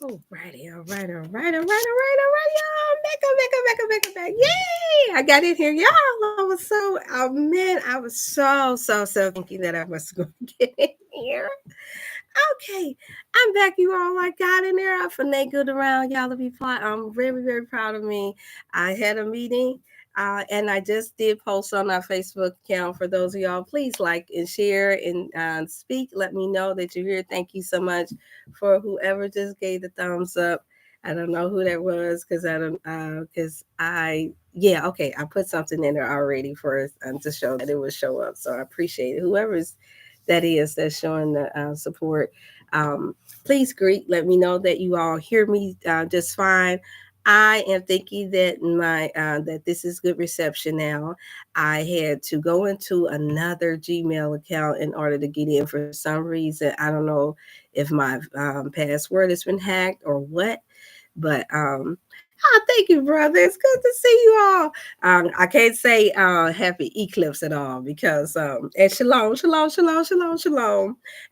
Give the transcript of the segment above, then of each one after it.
Alrighty, all right. Y'all. Back. Yay! I got in here, y'all. I was so, oh man, I was so thinking that I was going to get in here. Okay, I'm back, you all. I got in there. I finagled around. Y'all to be proud. I'm very proud of me. I had a meeting. And I just did post on our Facebook account for those of y'all. Please like and share and speak. Let me know that you're here. Thank you so much for whoever just gave the thumbs up. I don't know who that was because I don't because yeah, okay, I put something in there already for to show that it would show up. So I appreciate it. Whoever's that is that's showing the support. Um, Please greet. Let me know that you all hear me just fine. I am thinking that my that this is good reception now. I had to go into another Gmail account in order to get in for some reason. I don't know if my password has been hacked or what, but thank you, brother. It's good to see you all. I can't say happy eclipse at all because and shalom.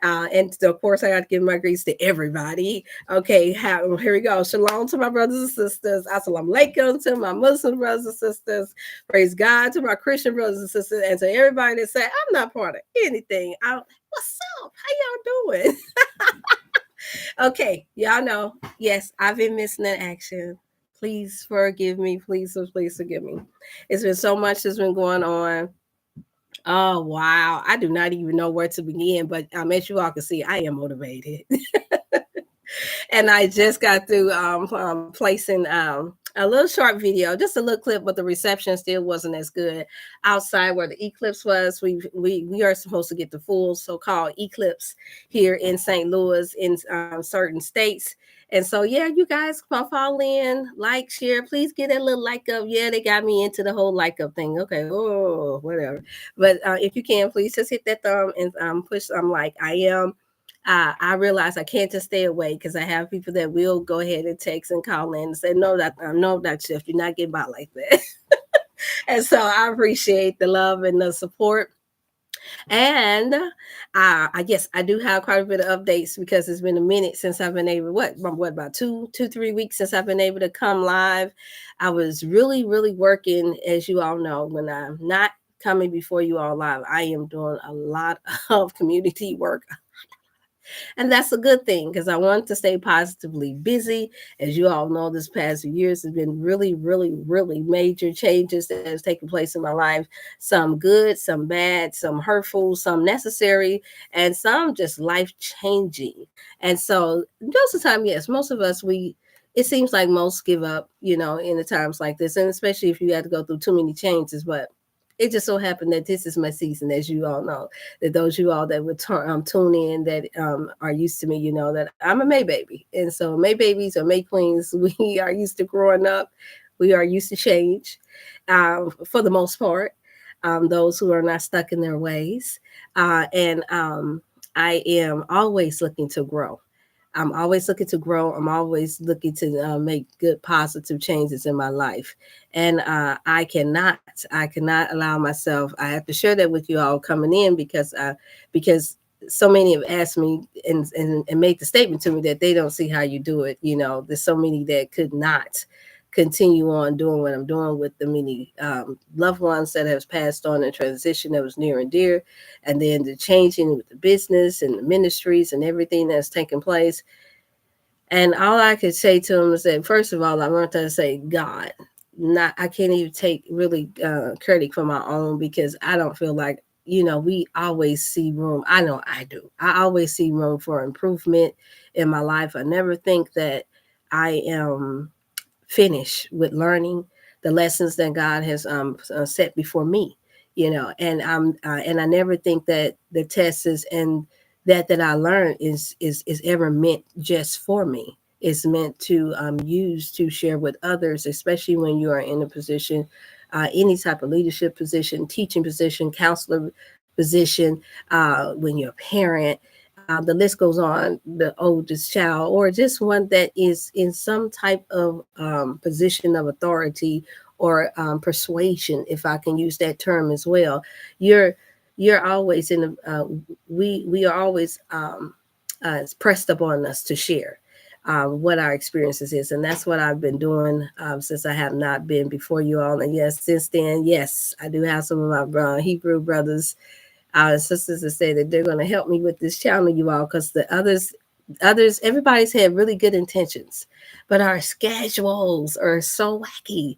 And of course, I got to give my greets to everybody. Okay, here we go. Shalom to my brothers and sisters. Assalamu alaikum to my Muslim brothers and sisters. Praise God to my Christian brothers and sisters, and to everybody that say I'm not part of anything. What's up? How y'all doing? Okay, y'all know. Yes, I've been missing in action. Please forgive me. Please forgive me. It's been so much that's been going on. Oh wow, I do not even know where to begin. But as you all can see, I am motivated, and I just got through placing a little short video, just a little clip, but the reception still wasn't as good outside where the eclipse was. We are supposed to get the full so-called eclipse here in St. Louis in certain states. And so, yeah, you guys come on, fall in, like, share. Please get that little like up. Yeah, they got me into the whole like up thing. Okay, oh, whatever. But if you can, please just hit that thumb and push. I'm like, I am. I realize I can't just stay away because I have people that will go ahead and text and call in and say, no, Dr. Chef, you're not getting by like that. And so I appreciate the love and the support. And I guess I do have quite a bit of updates because it's been a minute since I've been able, about 3 weeks since I've been able to come live. I was really working, as you all know, when I'm not coming before you all live, I am doing a lot of community work. And that's a good thing because I want to stay positively busy. As you all know, this past few years has been really major changes that has taken place in my life. Some good, some bad, some hurtful, some necessary, and some just life changing. And so most of the time, yes, most of us, it seems like most give up, in the times like this, and especially if you had to go through too many changes. But it just so happened that this is my season, as you all know. That those of you all that would tune in that are used to me, you know that I'm a May baby, and so May babies or May queens, we are used to growing up. We are used to change, for the most part. Those who are not stuck in their ways, and I am always looking to grow. I'm always looking to grow. I'm always looking to make good, positive changes in my life, and I cannot allow myself. I have to share that with you all coming in because so many have asked me and made the statement to me that they don't see how you do it. There's so many that could not continue on doing what I'm doing with the many loved ones that has passed on and transition that was near and dear, and then the changing with the business and the ministries and everything that's taking place. And all I could say to them is that first of all, I learned how to say God. Not I can't even take really credit for my own because I don't feel like we always see room. I know I do. I always see room for improvement in my life. I never think that I am finish with learning the lessons that God has set before me, and I never think that the tests and that I learned is ever meant just for me. It's meant to use to share with others, especially when you are in a position, any type of leadership position, teaching position, counselor position, when you're a parent, the list goes on, the oldest child, or just one that is in some type of position of authority or persuasion, if I can use that term as well. You're always in a, we are always pressed upon us to share. what our experiences is. And that's what I've been doing since I have not been before you all. And yes, since then, yes, I do have some of my Hebrew brothers and sisters that say that they're going to help me with this channel, you all, because the others, everybody's had really good intentions, but our schedules are so wacky.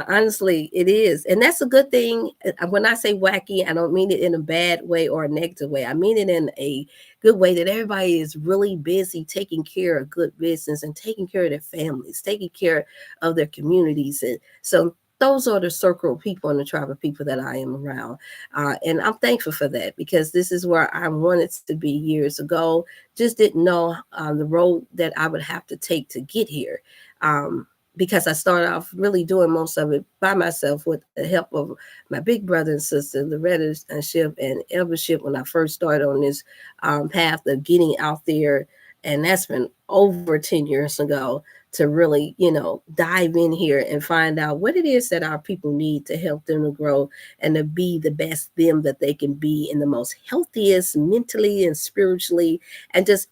Honestly, it is. And that's a good thing. When I say wacky, I don't mean it in a bad way or a negative way. I mean it in a good way, that everybody is really busy taking care of good business and taking care of their families, taking care of their communities. And so those are the circle of people and the tribe of people that I am around. And I'm thankful for that, because this is where I wanted to be years ago. Just didn't know the road that I would have to take to get here. Because I started off really doing most of it by myself with the help of my big brother and sister, Loretta's and eldership, when I first started on this path of getting out there. And that's been over 10 years ago, to really, dive in here and find out what it is that our people need to help them to grow and to be the best them that they can be, in the most healthiest, mentally and spiritually, and just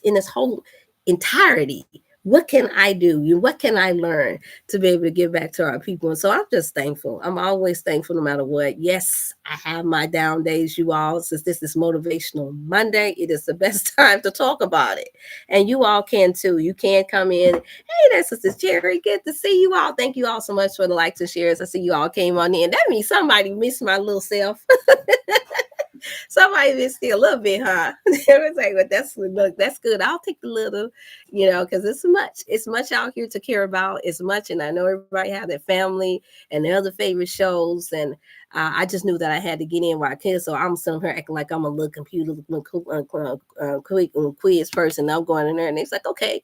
in this whole entirety. What can I do? What can I learn to be able to give back to our people? And so I'm just thankful. I'm always thankful no matter what. Yes, I have my down days, you all. Since this is Motivational Monday, it is the best time to talk about it. And you all can too. You can come in. Hey, that's Sister Cherry. Good to see you all. Thank you all so much for the likes and shares. I see you all came on in. That means somebody missed my little self. Somebody missed it a little bit, huh? It was like, but that's good. I'll take the little, because it's much out here to care about. It's much, and I know everybody have their family and their other favorite shows, and I just knew that I had to get in while I could. So I'm sitting here acting like I'm a little computer quiz person. I'm going in there, and it's like, okay,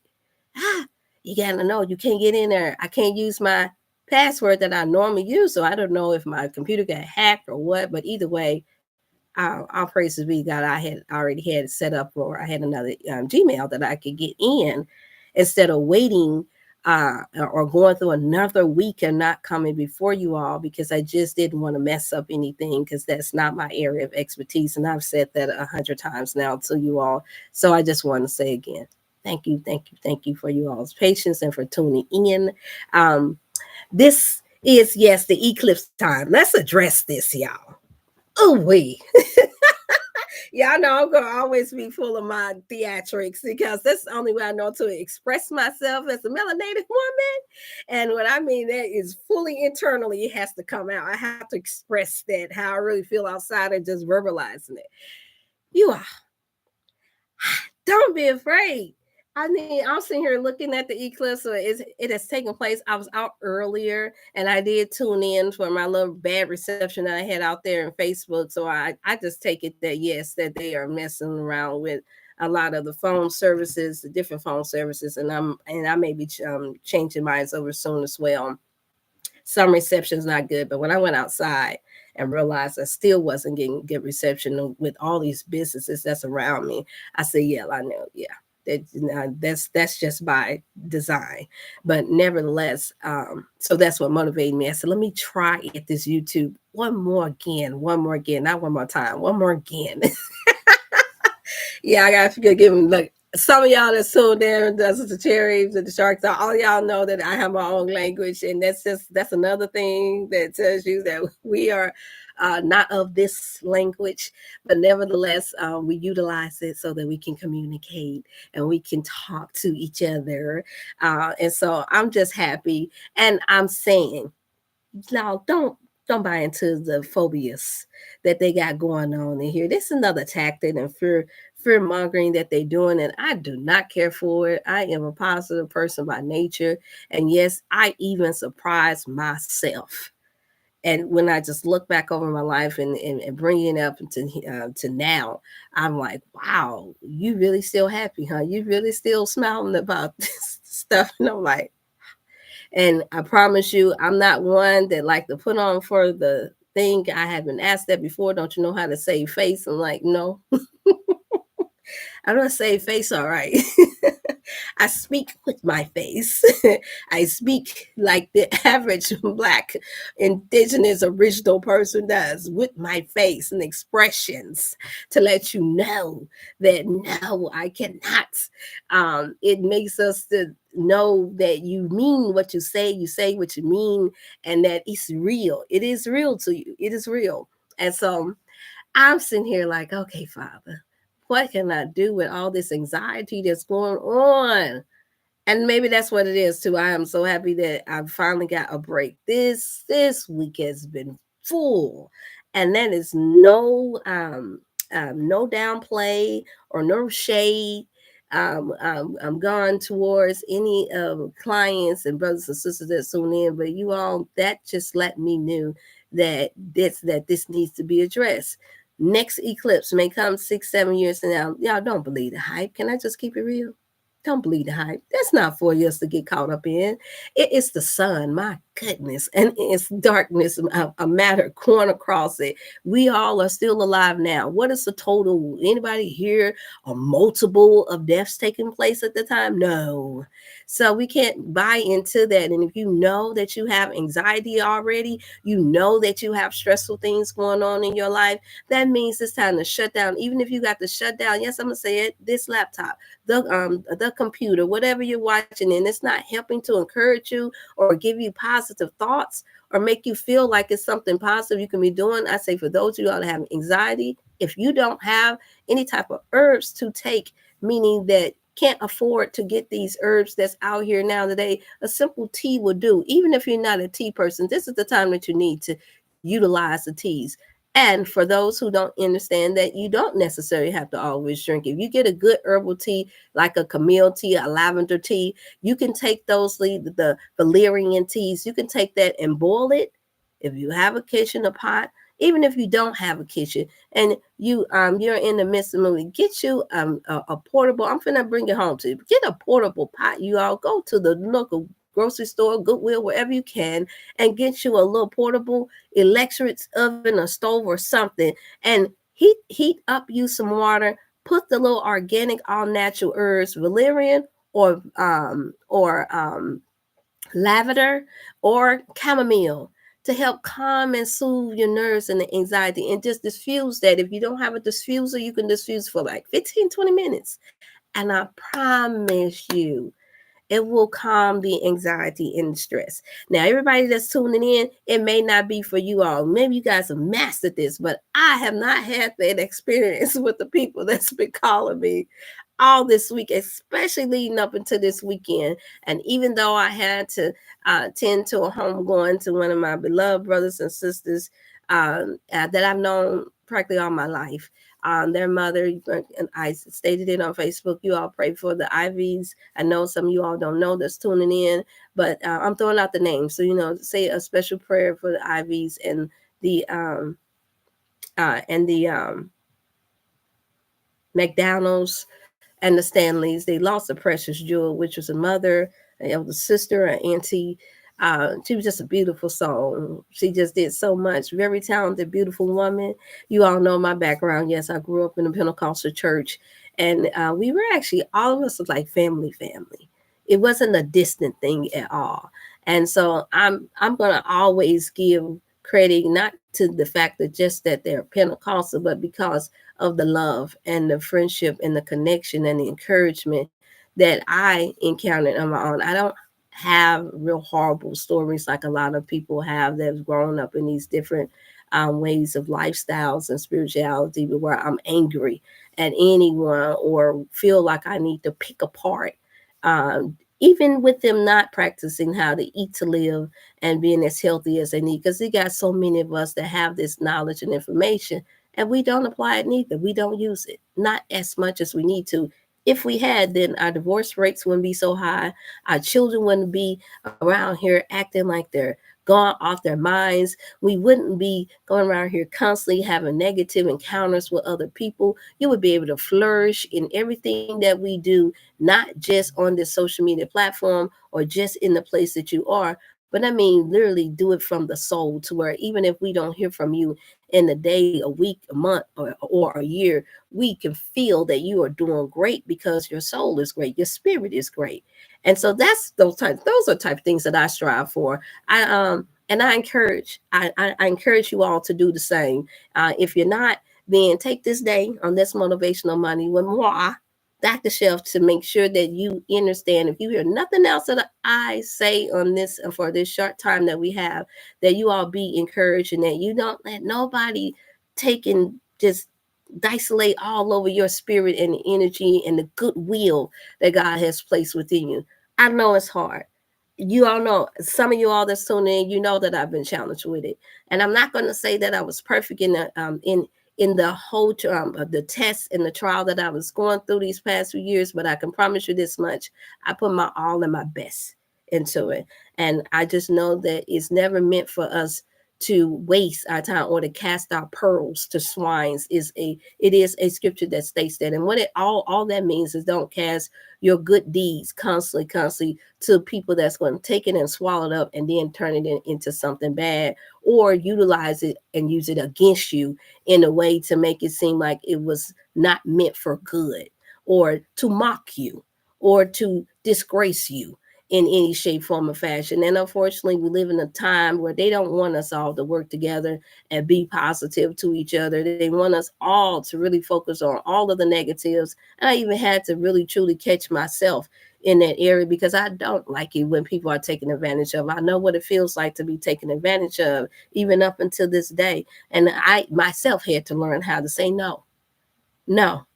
you gotta know you can't get in there. I can't use my password that I normally use, so I don't know if my computer got hacked or what. But either way, our praises be God, I had already had it set up, or I had another Gmail that I could get in, instead of waiting or going through another week and not coming before you all, because I just didn't want to mess up anything, because that's not my area of expertise. And I've said that 100 times now to you all. So I just want to say again, thank you for you all's patience and for tuning in. This is, yes, the eclipse time. Let's address this, y'all. Oh, wait. Yeah, I know I'm going to always be full of my theatrics, because that's the only way I know to express myself as a melanated woman. And what I mean, that is fully internally, it has to come out. I have to express that, how I really feel, outside of just verbalizing it. You are. Don't be afraid. I mean, I'm sitting here looking at the eclipse. So it has taken place. I was out earlier, and I did tune in for my little bad reception that I had out there in Facebook. So I just take it that, yes, that they are messing around with a lot of the phone services, the different phone services, and I may be changing mine over soon as well. Some reception's not good, but when I went outside and realized I still wasn't getting good reception with all these businesses that's around me, I said, yeah, I know, yeah. That's just by design. But nevertheless, so that's what motivated me. I said, let me try at this YouTube one more again, not one more time, one more again. Yeah, I got to give them, look, some of y'all that's tuned in, the cherries and the sharks, all y'all know that I have my own language, and that's another thing that tells you that we are not of this language, but nevertheless, we utilize it so that we can communicate and we can talk to each other. And so I'm just happy, and I'm saying, now don't buy into the phobias that they got going on in here. This is another tactic and fear mongering that they're doing, and I do not care for it. I am a positive person by nature, and yes, I even surprise myself. And when I just look back over my life and bring it up to now, I'm like, wow, you really still happy, huh? You really still smiling about this stuff? And I'm like, and I promise you, I'm not one that like to put on for the thing. I have been asked that before. Don't you know how to save face? I'm like, no. I don't save face all right. I speak with my face. I speak like the average Black indigenous original person does, with my face and expressions, to let you know that no, I cannot. It makes us to know that you mean what you say what you mean, and that it's real. It is real to you. It is real. And so I'm sitting here like, okay, Father, what can I do with all this anxiety that's going on? And maybe that's what it is too. I am so happy that I finally got a break. This week has been full, and that is no downplay or no shade. I'm gone towards any clients and brothers and sisters that tune in, but you all, that just let me know that this needs to be addressed. Next eclipse may come 6-7 years from now. Y'all don't believe the hype. Can I just keep it real? Don't believe the hype. That's not for us to get caught up in. It is the sun, my goodness, and it's darkness, a matter going across it. We all are still alive now. What is the total? Anybody here a multiple of deaths taking place at the time? No. So we can't buy into that. And if you know that you have anxiety already, you know that you have stressful things going on in your life, that means it's time to shut down. Even if you got to shut down, yes, I'm gonna say it, this laptop, the computer, whatever you're watching, and it's not helping to encourage you or give you positive thoughts or make you feel like it's something positive you can be doing. I say, for those of you all that have anxiety, if you don't have any type of herbs to take, meaning that can't afford to get these herbs that's out here now today, a simple tea will do. Even if you're not a tea person, this is the time that you need to utilize the teas. And for those who don't understand that, you don't necessarily have to always drink. If you get a good herbal tea, like a chamomile tea, a lavender tea, you can take those, the valerian teas, you can take that and boil it. If you have a kitchen, a pot, even if you don't have a kitchen, and you're in the midst of moving, get you a portable. I'm finna bring it home to you. Get a portable pot. You all go to the local grocery store, Goodwill, wherever you can, and get you a little portable electric oven or stove or something, and heat up you some water. Put the little organic, all natural herbs, valerian or lavender or chamomile, to help calm and soothe your nerves and the anxiety, and just diffuse that. If you don't have a diffuser, you can diffuse for like 15-20 minutes, and I promise you it will calm the anxiety and the stress. Now, everybody that's tuning in, it may not be for you all. Maybe you guys have mastered this, but I have not had that experience with the people that's been calling me all this week, especially leading up into this weekend. And even though I had to tend to a home going to one of my beloved brothers and sisters that I've known practically all my life, their mother, and I stated it on Facebook. You all pray for the IVs. I know some of you all don't know that's tuning in, but I'm throwing out the names. So, say a special prayer for the IVs and the McDonald's and the Stanleys. They lost a precious jewel, which was a mother, an elder sister, an auntie. She was just a beautiful soul. She just did so much. Very talented, beautiful woman. You all know my background. Yes, I grew up in a Pentecostal church, and we were actually, all of us was like family. It wasn't a distant thing at all. And so I'm gonna always give credit, not to the fact that just that they're Pentecostal, but because of the love and the friendship and the connection and the encouragement that I encountered on my own. I don't have real horrible stories like a lot of people have that have grown up in these different ways of lifestyles and spirituality, where I'm angry at anyone or feel like I need to pick apart. Even with them not practicing how to eat to live and being as healthy as they need, because they got so many of us that have this knowledge and information, and we don't apply it neither. We don't use it, not as much as we need to. If we had, then our divorce rates wouldn't be so high. Our children wouldn't be around here acting like they're gone off their minds. We wouldn't be going around here constantly having negative encounters with other people. You would be able to flourish in everything that we do, not just on this social media platform or just in the place that you are, but but I mean literally do it from the soul, to where even if we don't hear from you in a day, a week, a month, or a year, we can feel that you are doing great because your soul is great, your spirit is great. And so that's those are type of things that I strive for. And I encourage you all to do the same. If you're not, then take this day on this motivational money with moi, Dr. Chef, to make sure that you understand, if you hear nothing else that I say on this, for this short time that we have, that you all be encouraged, and that you don't let nobody take and just isolate all over your spirit and the energy and the goodwill that God has placed within you. I know it's hard. You all know, some of you all that's tuning in, you know that I've been challenged with it. And I'm not going to say that I was perfect in the whole the test and the trial that I was going through these past few years, but I can promise you this much: I put my all and my best into it, and I just know that it's never meant for us to waste our time or to cast our pearls to swines. It is a scripture that states that. And what it all that means is, don't cast your good deeds constantly to people that's going to take it and swallow it up and then turn it into something bad, or utilize it and use it against you in a way to make it seem like it was not meant for good, or to mock you, or to disgrace you in any shape, form, or fashion. And unfortunately, we live in a time where they don't want us all to work together and be positive to each other. They want us all to really focus on all of the negatives. And I even had to really truly catch myself in that area, because I don't like it when people are taken advantage of. I know what it feels like to be taken advantage of, even up until this day. And I myself had to learn how to say no. No.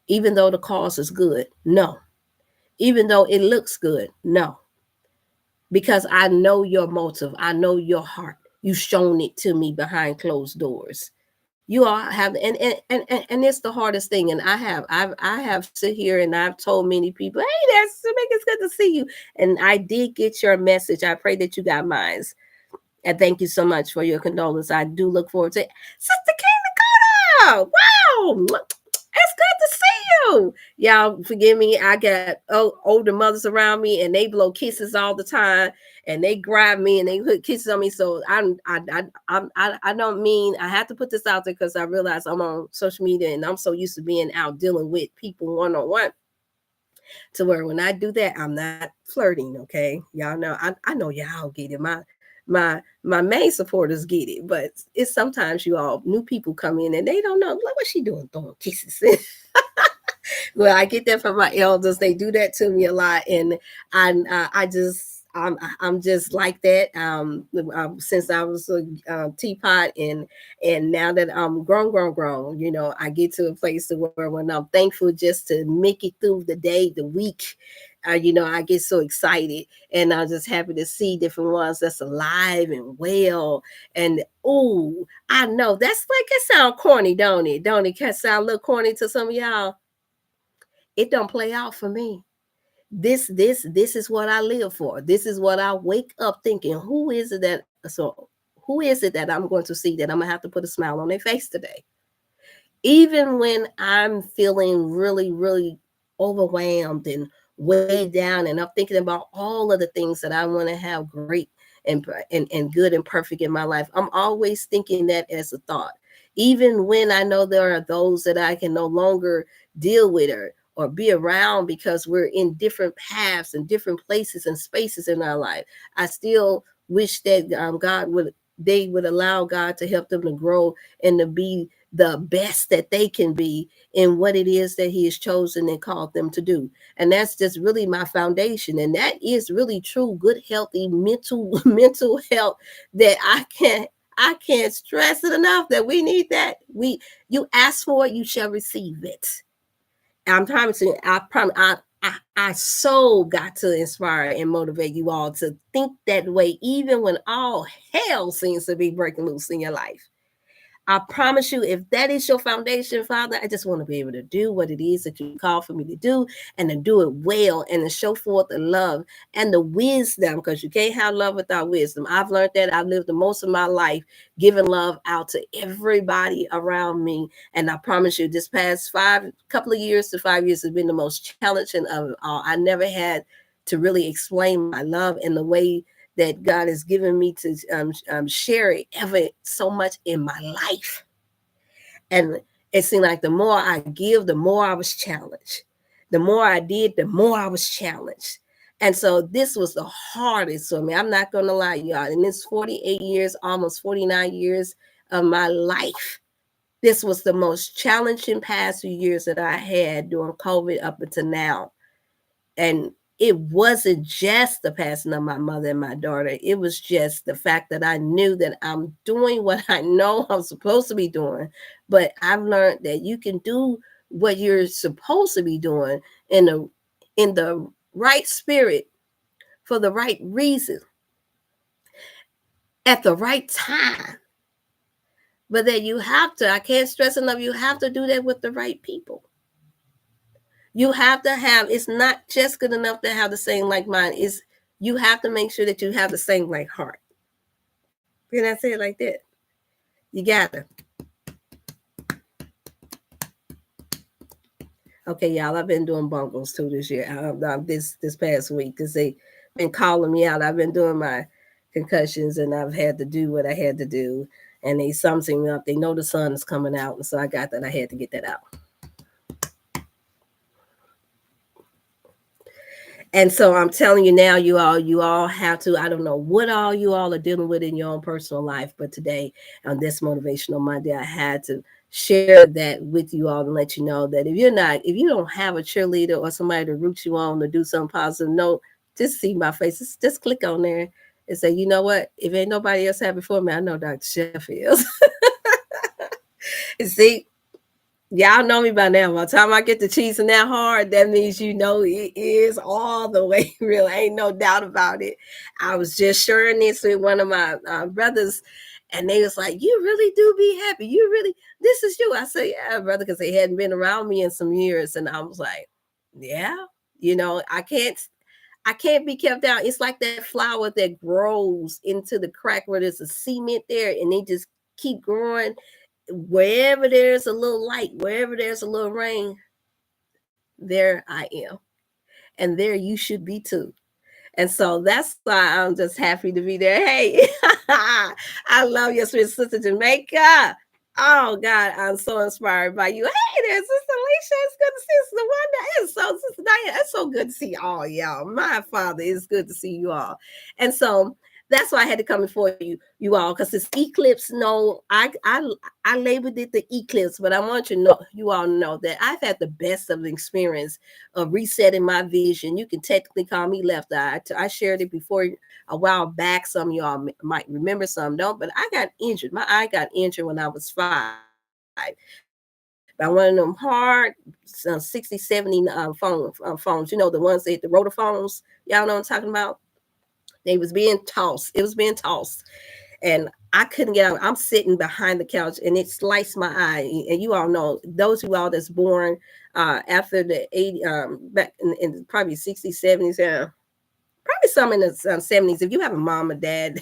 Even though the cause is good, no. Even though it looks good, no. Because I know your motive. I know your heart. You've shown it to me behind closed doors. You all have, and it's the hardest thing. And I have sit here and I've told many people, hey, that's it's good to see you. And I did get your message. I pray that you got mine. And thank you so much for your condolence. I do look forward to it. Sister King Dakota! Wow! It's good to see you. Y'all forgive me. I got older mothers around me, and they blow kisses all the time, and they grab me and they put kisses on me. So I don't mean, I have to put this out there because I realize I'm on social media and I'm so used to being out dealing with people one on one, to where when I do that, I'm not flirting. Okay, y'all know, I know y'all get it. My main supporters get it, but it's sometimes you all new people come in and they don't know, like, what's she doing throwing kisses. Well, I get that from my elders. They do that to me a lot, and I just I'm just like that. Since I was a teapot, and now that I'm grown, you know, I get to a place to where, when I'm thankful just to make it through the day, the week. You know, I get so excited, and I'm just happy to see different ones that's alive and well. And oh, I know that's like, it sound corny, don't it? Don't it? Can sound a little corny to some of y'all. It don't play out for me. This is what I live for. This is what I wake up thinking. Who is it that I'm going to see that I'm gonna have to put a smile on their face today? Even when I'm feeling really, really overwhelmed and weighed down, and I'm thinking about all of the things that I want to have great and good and perfect in my life, I'm always thinking that as a thought. Even when I know there are those that I can no longer deal with, or be around, because we're in different paths and different places and spaces in our life, I still wish that they would allow God to help them to grow and to be the best that they can be in what it is that He has chosen and called them to do. And that's just really my foundation. And that is really true, good, healthy mental health, that I can't stress it enough, that we need that. You ask for it, you shall receive it. I'm promising, I so got to inspire and motivate you all to think that way, even when all hell seems to be breaking loose in your life. I promise you, if that is your foundation, Father, I just want to be able to do what it is that you call for me to do, and to do it well, and to show forth the love and the wisdom, because you can't have love without wisdom. I've learned that. I've lived the most of my life giving love out to everybody around me. And I promise you, this past couple of years to 5 years has been the most challenging of it all. I never had to really explain my love in the way that God has given me to share it ever so much in my life. And it seemed like the more I give, the more I was challenged. The more I did, the more I was challenged. And so this was the hardest for me. I'm not going to lie, y'all. In this 48 years, almost 49 years of my life, this was the most challenging past few years that I had during COVID up until now. And it wasn't just the passing of my mother and my daughter. It was just the fact that I knew that I'm doing what I know I'm supposed to be doing. But I've learned that you can do what you're supposed to be doing in the right spirit for the right reason at the right time. But that you have to, I can't stress enough, you have to do that with the right people. You have to have, it's not just good enough to have the same like mind. It's, you have to make sure that you have the same like heart. Can I say it like that? You gotta. Okay, y'all, I've been doing bungles too this year, this past week, because they been calling me out. I've been doing my concussions, and I've had to do what I had to do. And they summed me up. They know the sun is coming out, and so I got that. I had to get that out. And so I'm telling you now, you all have to, I don't know what all you all are dealing with in your own personal life, but today on this Motivational Monday, I had to share that with you all and let you know that if you don't have a cheerleader or somebody to root you on to do something positive, no, just see my face. Just click on there and say, you know what? If ain't nobody else had before me, I know Dr. Chef is. And see, y'all know me by now. By the time I get the cheesing that hard, that means you know it is all the way real. Ain't no doubt about it. I was just sharing this with one of my brothers, and they was like, "You really do be happy. You really, this is you." I said, "Yeah, brother," because they hadn't been around me in some years, and I was like, "Yeah, I can't be kept down. It's like that flower that grows into the crack where there's a cement there, and they just keep growing." Wherever there's a little light, wherever there's a little rain, there I am. And there you should be too. And so that's why I'm just happy to be there. Hey, I love your sweet sister Jamaica. Oh God, I'm so inspired by you. Hey there, Sister Alicia. It's good to see Sister Wanda. It's so Sister Diane. It's so good to see all y'all. My Father, it's good to see you all. And so that's why I had to come before you all, because this eclipse. No, I labeled it the eclipse, but I want you all know that I've had the best of the experience of resetting my vision. You can technically call me left eye. I shared it before a while back. Some of y'all might remember, some don't, but I got injured. My eye got injured when I was 5 by one of them hard 60, 70 phones. You know, the ones that the rotor phones. Y'all know what I'm talking about? They was being tossed. It was being tossed. And I couldn't get out. I'm sitting behind the couch and it sliced my eye. And you all know, those of you all that's born after the 80, back in probably 60s, 70s, probably some in the 70s. If you have a mom or dad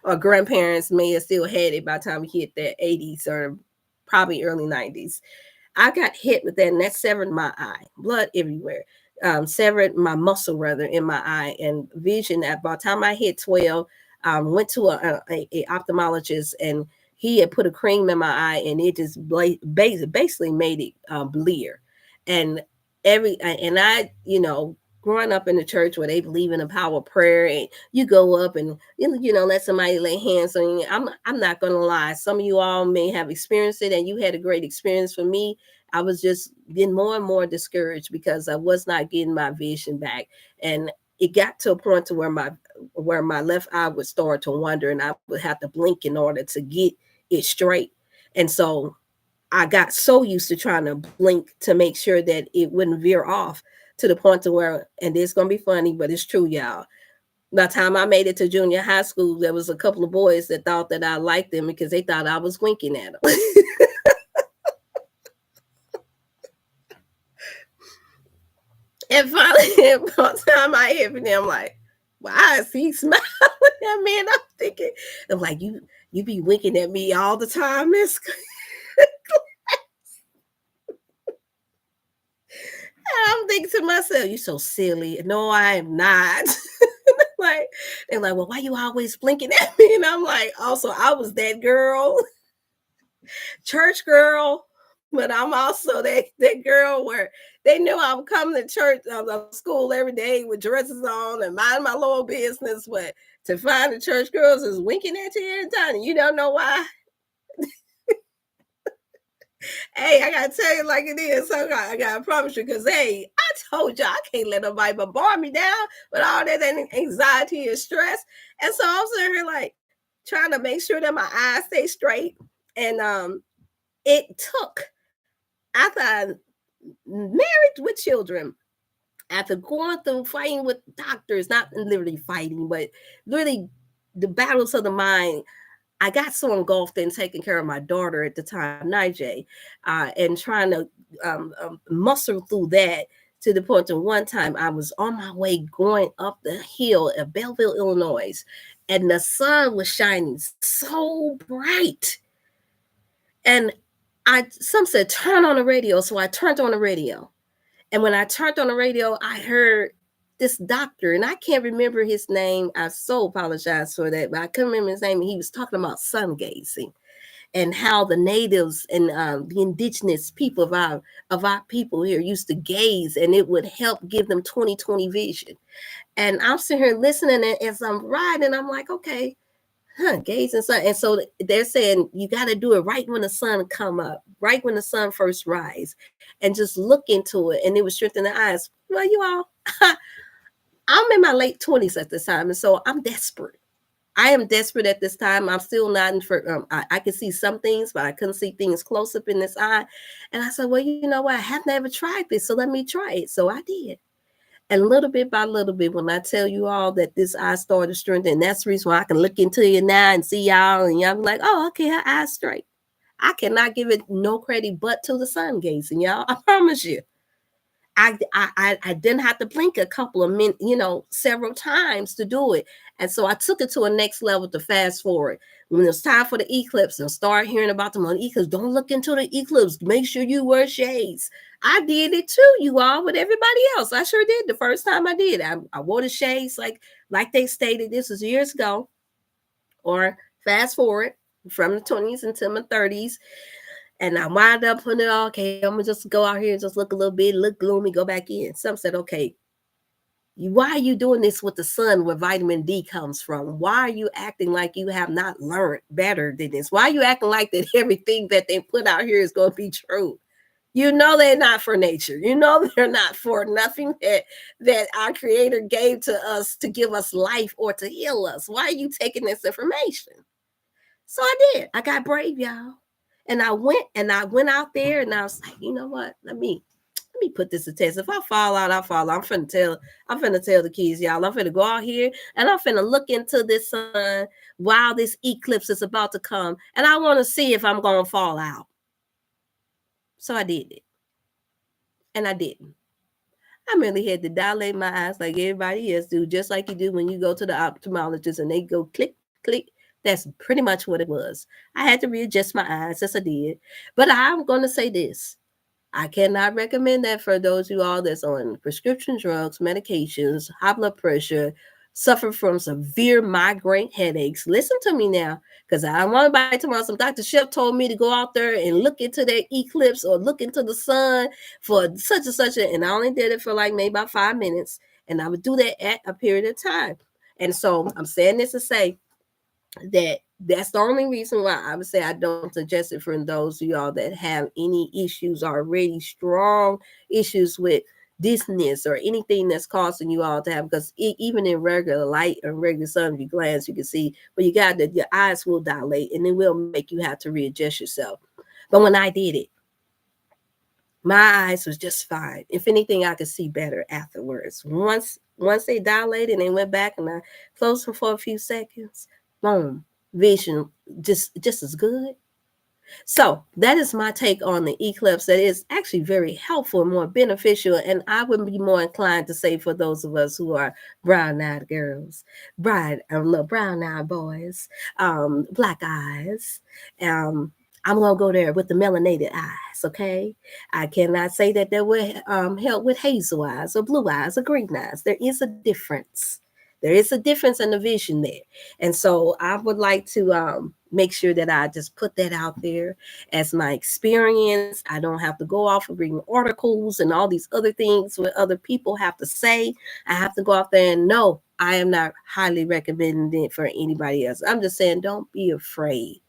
or grandparents may have still had it by the time we hit the 80s or probably early 90s. I got hit with that, and that severed my eye, blood everywhere. Severed my muscle rather in my eye, and vision. At by the time I hit 12, went to a ophthalmologist, and he had put a cream in my eye, and it just basically made it blear. And I, growing up in the church where they believe in the power of prayer, and you go up and let somebody lay hands on you. I'm not gonna lie. Some of you all may have experienced it, and you had a great experience. For me, I was just getting more and more discouraged because I was not getting my vision back, and it got to a point to where my left eye would start to wander, and I would have to blink in order to get it straight. And so I got so used to trying to blink to make sure that it wouldn't veer off to the point to where, and it's gonna be funny, but it's true, y'all. By the time I made it to junior high school, there was a couple of boys that thought that I liked them because they thought I was winking at them. And finally, by the time I hit me, I'm like, why is he smiling at me? And I'm like, you be winking at me all the time, Miss. I'm thinking to myself, you so silly. No, I am not. like, they're like, well, why you always blinking at me? And I'm like, also, I was that girl, church girl, but I'm also that girl where they knew I would come to church, school every day with dresses on and mind my little business. But to find the church girls is winking at you every time, and you don't know why. Hey, I gotta tell you like it is. So I gotta promise you, because hey, I told you I can't let nobody bombard me down with all that anxiety and stress. And so I'm sitting here like trying to make sure that my eyes stay straight. And it took after I married with children, after going through fighting with doctors, not literally fighting, but literally the battles of the mind. I got so engulfed in taking care of my daughter at the time, Nijay, and trying to muscle through that to the point that one time I was on my way going up the hill at Belleville, Illinois, and the sun was shining so bright. And some said, turn on the radio. So I turned on the radio. And when I turned on the radio, I heard this doctor, and I can't remember his name. I so apologize for that, but I couldn't remember his name. He was talking about sun gazing and how the natives and the indigenous people of our people here used to gaze, and it would help give them 20/20 vision. And I'm sitting here listening, and as I'm riding, I'm like, okay, gaze and sun. And so they're saying you got to do it right when the sun come up, right when the sun first rise, and just look into it. And it would strengthen the eyes. Well, you all, I'm in my late 20s at this time, and so I'm desperate. I am desperate at this time. I'm still not in for. I can see some things, but I couldn't see things close up in this eye. And I said, well, you know what? I have never tried this, so let me try it. So I did. And little bit by little bit, when I tell you all that this eye started strengthening, that's the reason why I can look into you now and see y'all, and y'all be like, oh, okay, her eyes straight. I cannot give it no credit but to the sun gazing, y'all. I promise you. I didn't have to blink a couple of minutes, several times to do it. And so I took it to a next level to fast forward. When it's time for the eclipse and start hearing about them on eclipse, don't look into the eclipse. Make sure you wear shades. I did it too, you all, with everybody else. I sure did the first time I did. I wore the shades like they stated. This was years ago. Or fast forward from the 20s into my 30s. And I wound up putting it all, okay, I'm going to just go out here and just look a little bit, look gloomy, go back in. Some said, okay, why are you doing this with the sun where vitamin D comes from? Why are you acting like you have not learned better than this? Why are you acting like that everything that they put out here is going to be true? You know they're not for nature. You know they're not for nothing that our Creator gave to us to give us life or to heal us. Why are you taking this information? So I did. I got brave, y'all. And I went out there and I was like, you know what? Let me put this to test. If I fall out, I fall out. I'm finna tell the kids, y'all. I'm finna go out here and I'm finna look into this sun while this eclipse is about to come. And I want to see if I'm gonna fall out. So I did it. And I didn't. I merely had to dilate my eyes like everybody else do, just like you do when you go to the ophthalmologist and they go click, click. That's pretty much what it was. I had to readjust my eyes, as I did. But I'm going to say this. I cannot recommend that for those of you all that's on prescription drugs, medications, high blood pressure, suffer from severe migraine headaches. Listen to me now, because I don't want anybody tomorrow. Some Dr.Chef told me to go out there and look into that eclipse or look into the sun for such and such. And I only did it for like maybe about 5 minutes. And I would do that at a period of time. And so I'm saying this to say, that's the only reason why I would say I don't suggest it for those of y'all that have any issues already, strong issues with dizziness or anything that's causing you all to have, because even in regular light and regular sun, if you glance, you can see, but you got that your eyes will dilate and it will make you have to readjust yourself. But when I did it, my eyes was just fine. If anything, I could see better afterwards. Once they dilated and they went back and I closed them for a few seconds, boom, vision just as good. So that is my take on the eclipse. That is actually very helpful and more beneficial. And I would be more inclined to say for those of us who are brown-eyed girls, brown-eyed boys, black eyes. I'm going to go there with the melanated eyes, okay? I cannot say that they will help with hazel eyes or blue eyes or green eyes. There is a difference. There is a difference in the vision there. And so I would like to make sure that I just put that out there as my experience. I don't have to go off of reading articles and all these other things what other people have to say. I have to go out there and know I am not highly recommending it for anybody else. I'm just saying, don't be afraid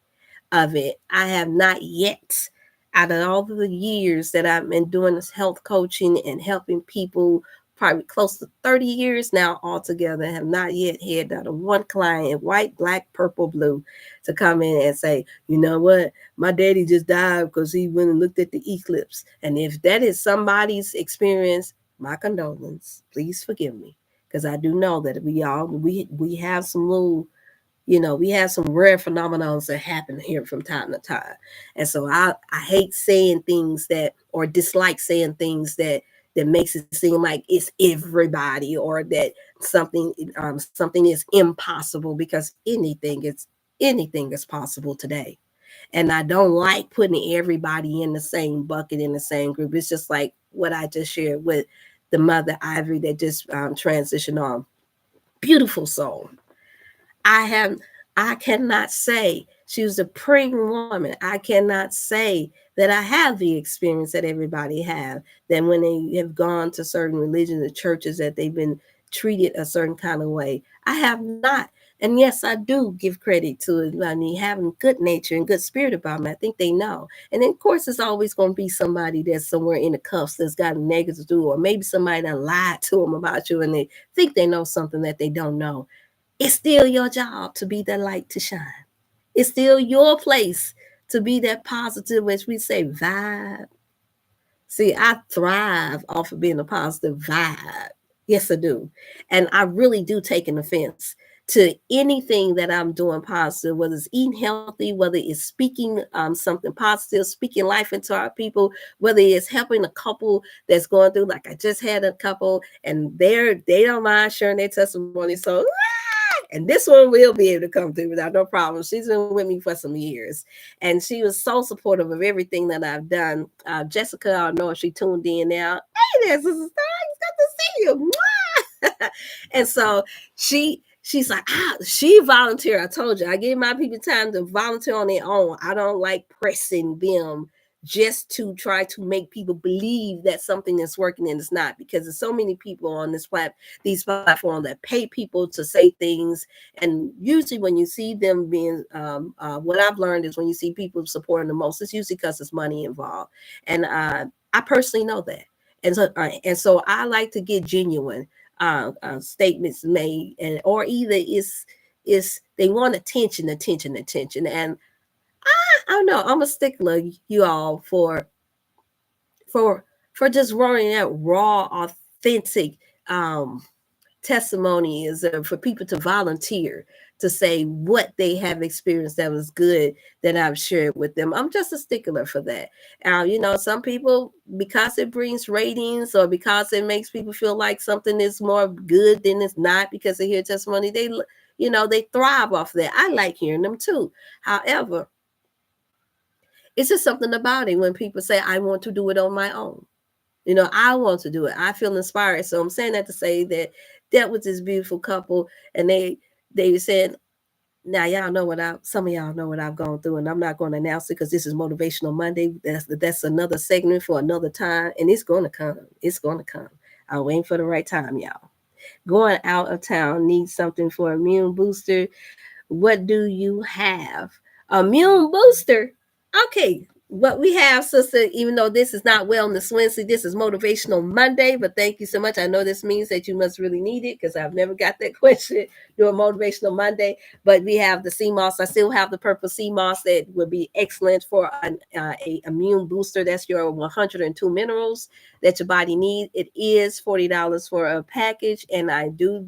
of it. I have not yet, out of all the years that I've been doing this health coaching and helping people, probably close to 30 years now altogether, have not yet had not a one client, white, black, purple, blue, to come in and say, you know what, my daddy just died because he went and looked at the eclipse. And if that is somebody's experience, my condolences. Please forgive me. Because I do know that we have some little, we have some rare phenomenons that happen here from time to time. And so I hate saying things that, or dislike saying things that makes it seem like it's everybody, or that something is impossible, because anything is possible today. And I don't like putting everybody in the same bucket, in the same group. It's just like what I just shared with the mother Ivory that just transitioned on. Beautiful soul. I have I cannot say she was a praying woman. I cannot say that I have the experience that everybody have. That when they have gone to certain religions and churches that they've been treated a certain kind of way. I have not. And yes, I do give credit to it. I mean, having good nature and good spirit about me. I think they know. And then, of course, it's always going to be somebody that's somewhere in the cuffs that's got a negative to do, or maybe somebody that lied to them about you and they think they know something that they don't know. It's still your job to be the light to shine. It's still your place to be that positive, as we say, vibe. See, I thrive off of being a positive vibe. Yes, I do. And I really do take an offense to anything that I'm doing positive, whether it's eating healthy, whether it's speaking something positive, speaking life into our people, whether it's helping a couple that's going through, like I just had a couple, and they don't mind sharing their testimony. So and this one will be able to come through without no problem. She's been with me for some years, and she was so supportive of everything that I've done. Jessica, I don't know if she tuned in now. Hey there, Sister Star, it's good to see you. And so she's like, she volunteered. I told you, I give my people time to volunteer on their own. I don't like pressing them just to try to make people believe that something is working and it's not, because there's so many people on these platforms that pay people to say things. And usually when you see them being what I've learned is when you see people supporting the most, it's usually because there's money involved. And I personally know that. And so I like to get genuine statements made, and or either it's they want attention. And I don't know, I'm a stickler, you all, for just running out raw, authentic testimonies, for people to volunteer to say what they have experienced that was good that I've shared with them. I'm just a stickler for that. Some people, because it brings ratings or because it makes people feel like something is more good than it's not because they hear testimony, they thrive off that. I like hearing them too. However, it's just something about it when people say, I want to do it on my own. I want to do it. I feel inspired. So I'm saying that to say that was this beautiful couple, and they said, now some of y'all know what I've gone through, and I'm not going to announce it because this is Motivational Monday. That's another segment for another time, and it's going to come. It's going to come. I'm waiting for the right time, y'all. Going out of town, need something for immune booster. What do you have? Immune booster. Okay, what we have, sister, even though this is not Wellness Wednesday, this is Motivational Monday, but thank you so much. I know this means that you must really need it because I've never got that question during Motivational Monday, but we have the sea moss. I still have the purple sea moss that would be excellent for a immune booster. That's your 102 minerals that your body needs. It is $40 for a package, and I do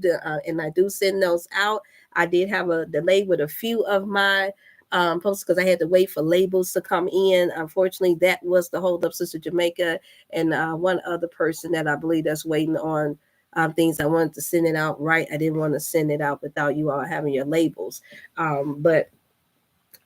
send those out. I did have a delay with a few of my posts because I had to wait for labels to come in. Unfortunately, that was the hold up, Sister Jamaica, and one other person that I believe that's waiting on things. I wanted to send it out right. I didn't want to send it out without you all having your labels. But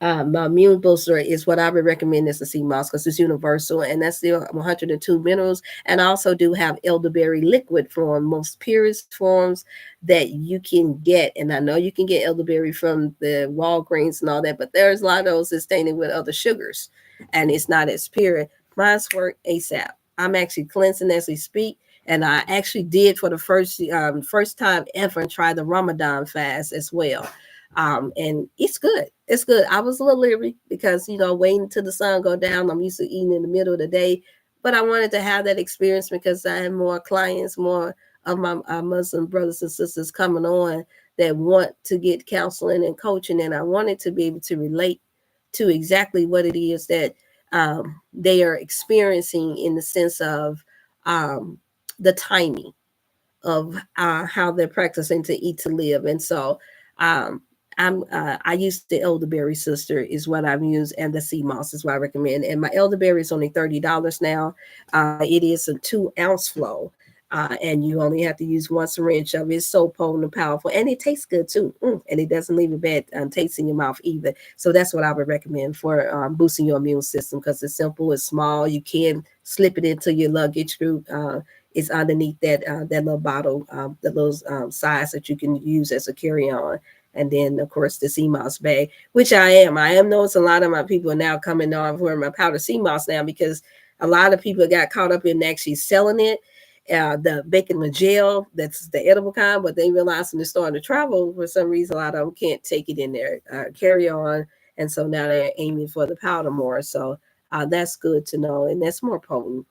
My immune booster is what I would recommend is the sea moss because it's universal and that's still 102 minerals. And I also do have elderberry liquid form, most purest forms that you can get. And I know you can get elderberry from the Walgreens and all that, but there's a lot of those that's tainted with other sugars and it's not as pure. Mine's work ASAP. I'm actually cleansing as we speak. And I actually did for the first time ever try the Ramadan fast as well. And it's good. It's good. I was a little leery because waiting until the sun go down. I'm used to eating in the middle of the day, but I wanted to have that experience because I have more clients, more of my Muslim brothers and sisters coming on that want to get counseling and coaching, and I wanted to be able to relate to exactly what it is that they are experiencing in the sense of um, the timing of how they're practicing to eat to live. And so um, I use the elderberry sister is what I've used, and the sea moss is what I recommend. And my elderberry is only $30 now. It is a 2 ounce flow. And you only have to use one syringe of it. It's so potent and powerful, and it tastes good too. And it doesn't leave a bad taste in your mouth either. So that's what I would recommend for boosting your immune system because it's simple, it's small. You can slip it into your luggage group. Is underneath that little bottle, the little size that you can use as a carry-on. And then, of course, the sea moss bag, which I am noticing a lot of my people are now coming on wearing my powdered sea moss now because a lot of people got caught up in actually selling it. The baking the gel, that's the edible kind, but they realized when they're starting to travel, for some reason, a lot of them can't take it in their carry-on. And so now they're aiming for the powder more. So that's good to know. And that's more potent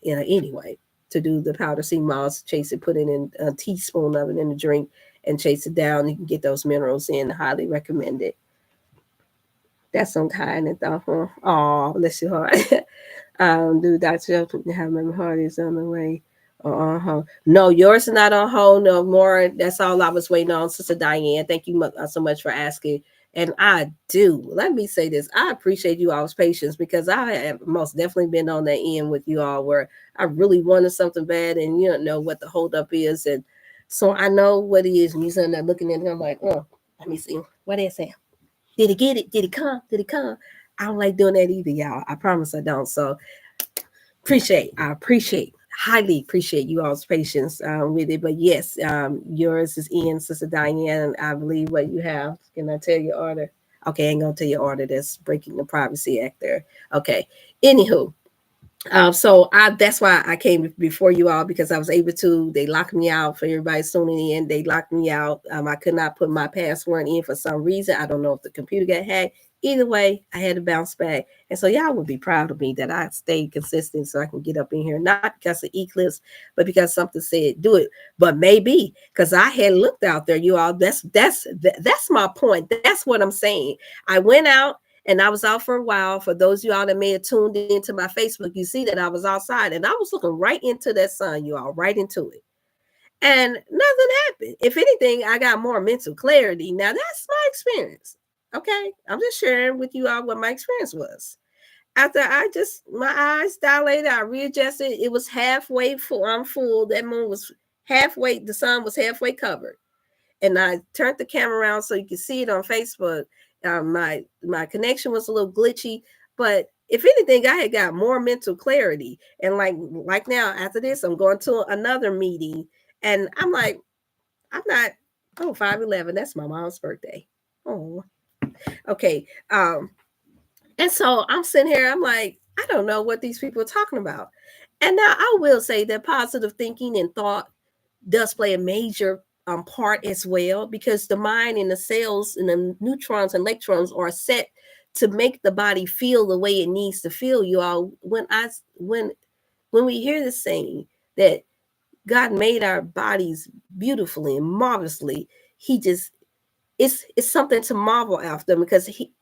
anyway, to do the powder sea moss, chase it, put it in a teaspoon of it in a drink and chase it down. You can get those minerals in. Highly recommend it. That's some kind of thoughtful. Oh, bless your heart. Do Dr. Have my heart is on the way. On hold. No, yours is not on hold no more. That's all I was waiting on, Sister Diane. Thank you so much for asking. And I do. Let me say this. I appreciate you all's patience because I have most definitely been on that end with you all where I really wanted something bad and you don't know what the holdup is. And so I know what it is. And you're sitting there looking at it. I'm like, oh, let me see. What is that? Did he get it? Did he come? Did he come? I don't like doing that either, y'all. I promise I don't. So highly appreciate you all's patience with it. But yes, yours is in, Sister Diane. I believe what you have. Can I tell your order? Okay, I ain't gonna tell your order. That's breaking the Privacy Act there. Okay. Anywho, so that's why I came before you all because I was able to. They locked me out for everybody tuning in. They locked me out. I could not put my password in for some reason. I don't know if the computer got hacked. Either way, I had to bounce back, and so y'all would be proud of me that I stayed consistent so I can get up in here. Not because of Eclipse, but because something said do it. But maybe because I had looked out there, you all. That's my point. That's what I'm saying. I went out and I was out for a while. For those of you all that may have tuned into my Facebook, you see that I was outside and I was looking right into that sun, you all, right into it. And nothing happened. If anything, I got more mental clarity. Now that's my experience. Okay. I'm just sharing with you all what my experience was. After my eyes dilated, I readjusted. It was halfway full. I'm full. That moon was halfway, the sun was halfway covered and I turned the camera around so you can see it on Facebook. My connection was a little glitchy, but if anything, I had got more mental clarity. And like now, after this, I'm going to another meeting, and I'm like, I'm not. Oh, 5/11. That's my mom's birthday. Oh, okay. And so I'm sitting here. I'm like, I don't know what these people are talking about. And now I will say that positive thinking and thought does play a major part as well because the mind and the cells and the neutrons and electrons are set to make the body feel the way it needs to feel. You all, when we hear the saying that God made our bodies beautifully and marvelously, He just it's something to marvel after because he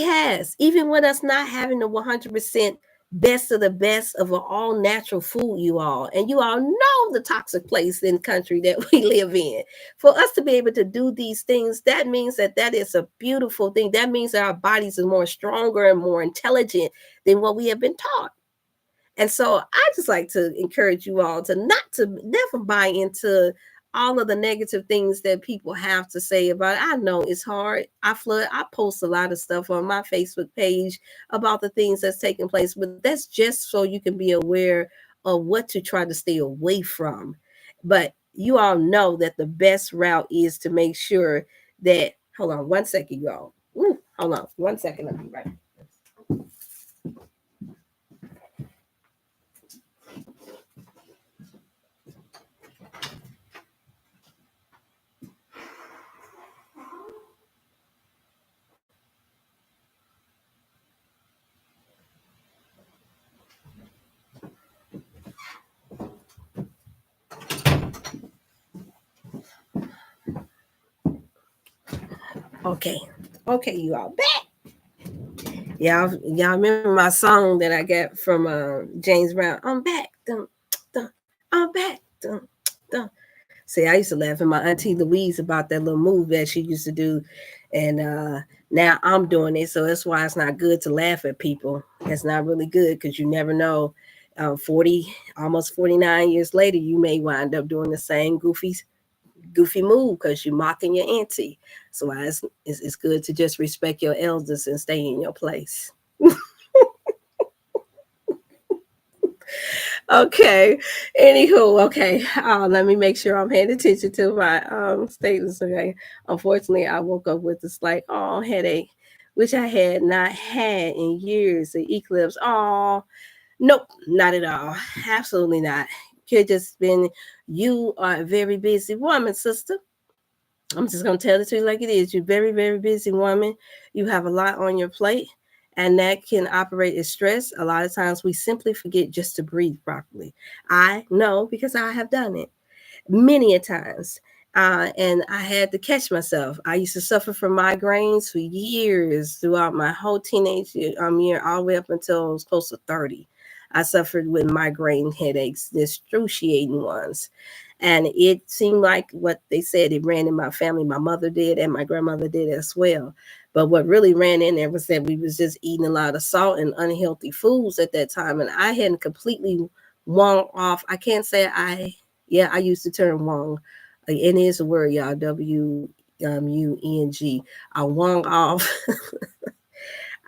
has, even with us not having the 100% best of the best of all natural food, you all. And you all know the toxic place in the country that we live in. For us to be able to do these things, that means that is a beautiful thing. That means that our bodies are more stronger and more intelligent than what we have been taught. And so I just like to encourage you all to never buy into all of the negative things that people have to say about it. I know it's hard. I post a lot of stuff on my Facebook page about the things that's taking place, but that's just so you can be aware of what to try to stay away from. But you all know that the best route is to make sure that, hold on one second, y'all. Ooh, hold on one second. I'll be right. Okay. Okay, you all back. Y'all remember my song that I got from James Brown? I'm back. Dun, dun, I'm back. Dun, dun. See, I used to laugh at my auntie Louise about that little move that she used to do. And now I'm doing it. So that's why it's not good to laugh at people. It's not really good because you never know. 40, almost 49 years later, you may wind up doing the same goofy move because you're mocking your auntie. So it's good to just respect your elders and stay in your place. Okay. Anywho, okay. Let me make sure I'm paying attention to my statements. Okay. Unfortunately, I woke up with a slight headache, which I had not had in years. The eclipse. Oh, nope, not at all. Absolutely not. Could just been you are a very busy woman, sister. I'm just gonna tell it to you like it is. You're a very, very busy woman. You have a lot on your plate, and that can operate as stress. A lot of times we simply forget just to breathe properly. I know because I have done it many a times. And I had to catch myself. I used to suffer from migraines for years throughout my whole teenage year, all the way up until I was close to 30. I suffered with migraine headaches, the excruciating ones. And it seemed like what they said, it ran in my family. My mother did, and my grandmother did as well. But what really ran in there was that we was just eating a lot of salt and unhealthy foods at that time. And I hadn't completely won off. I can't say I used the term wrong. It is a word, y'all. WUNG. I won off.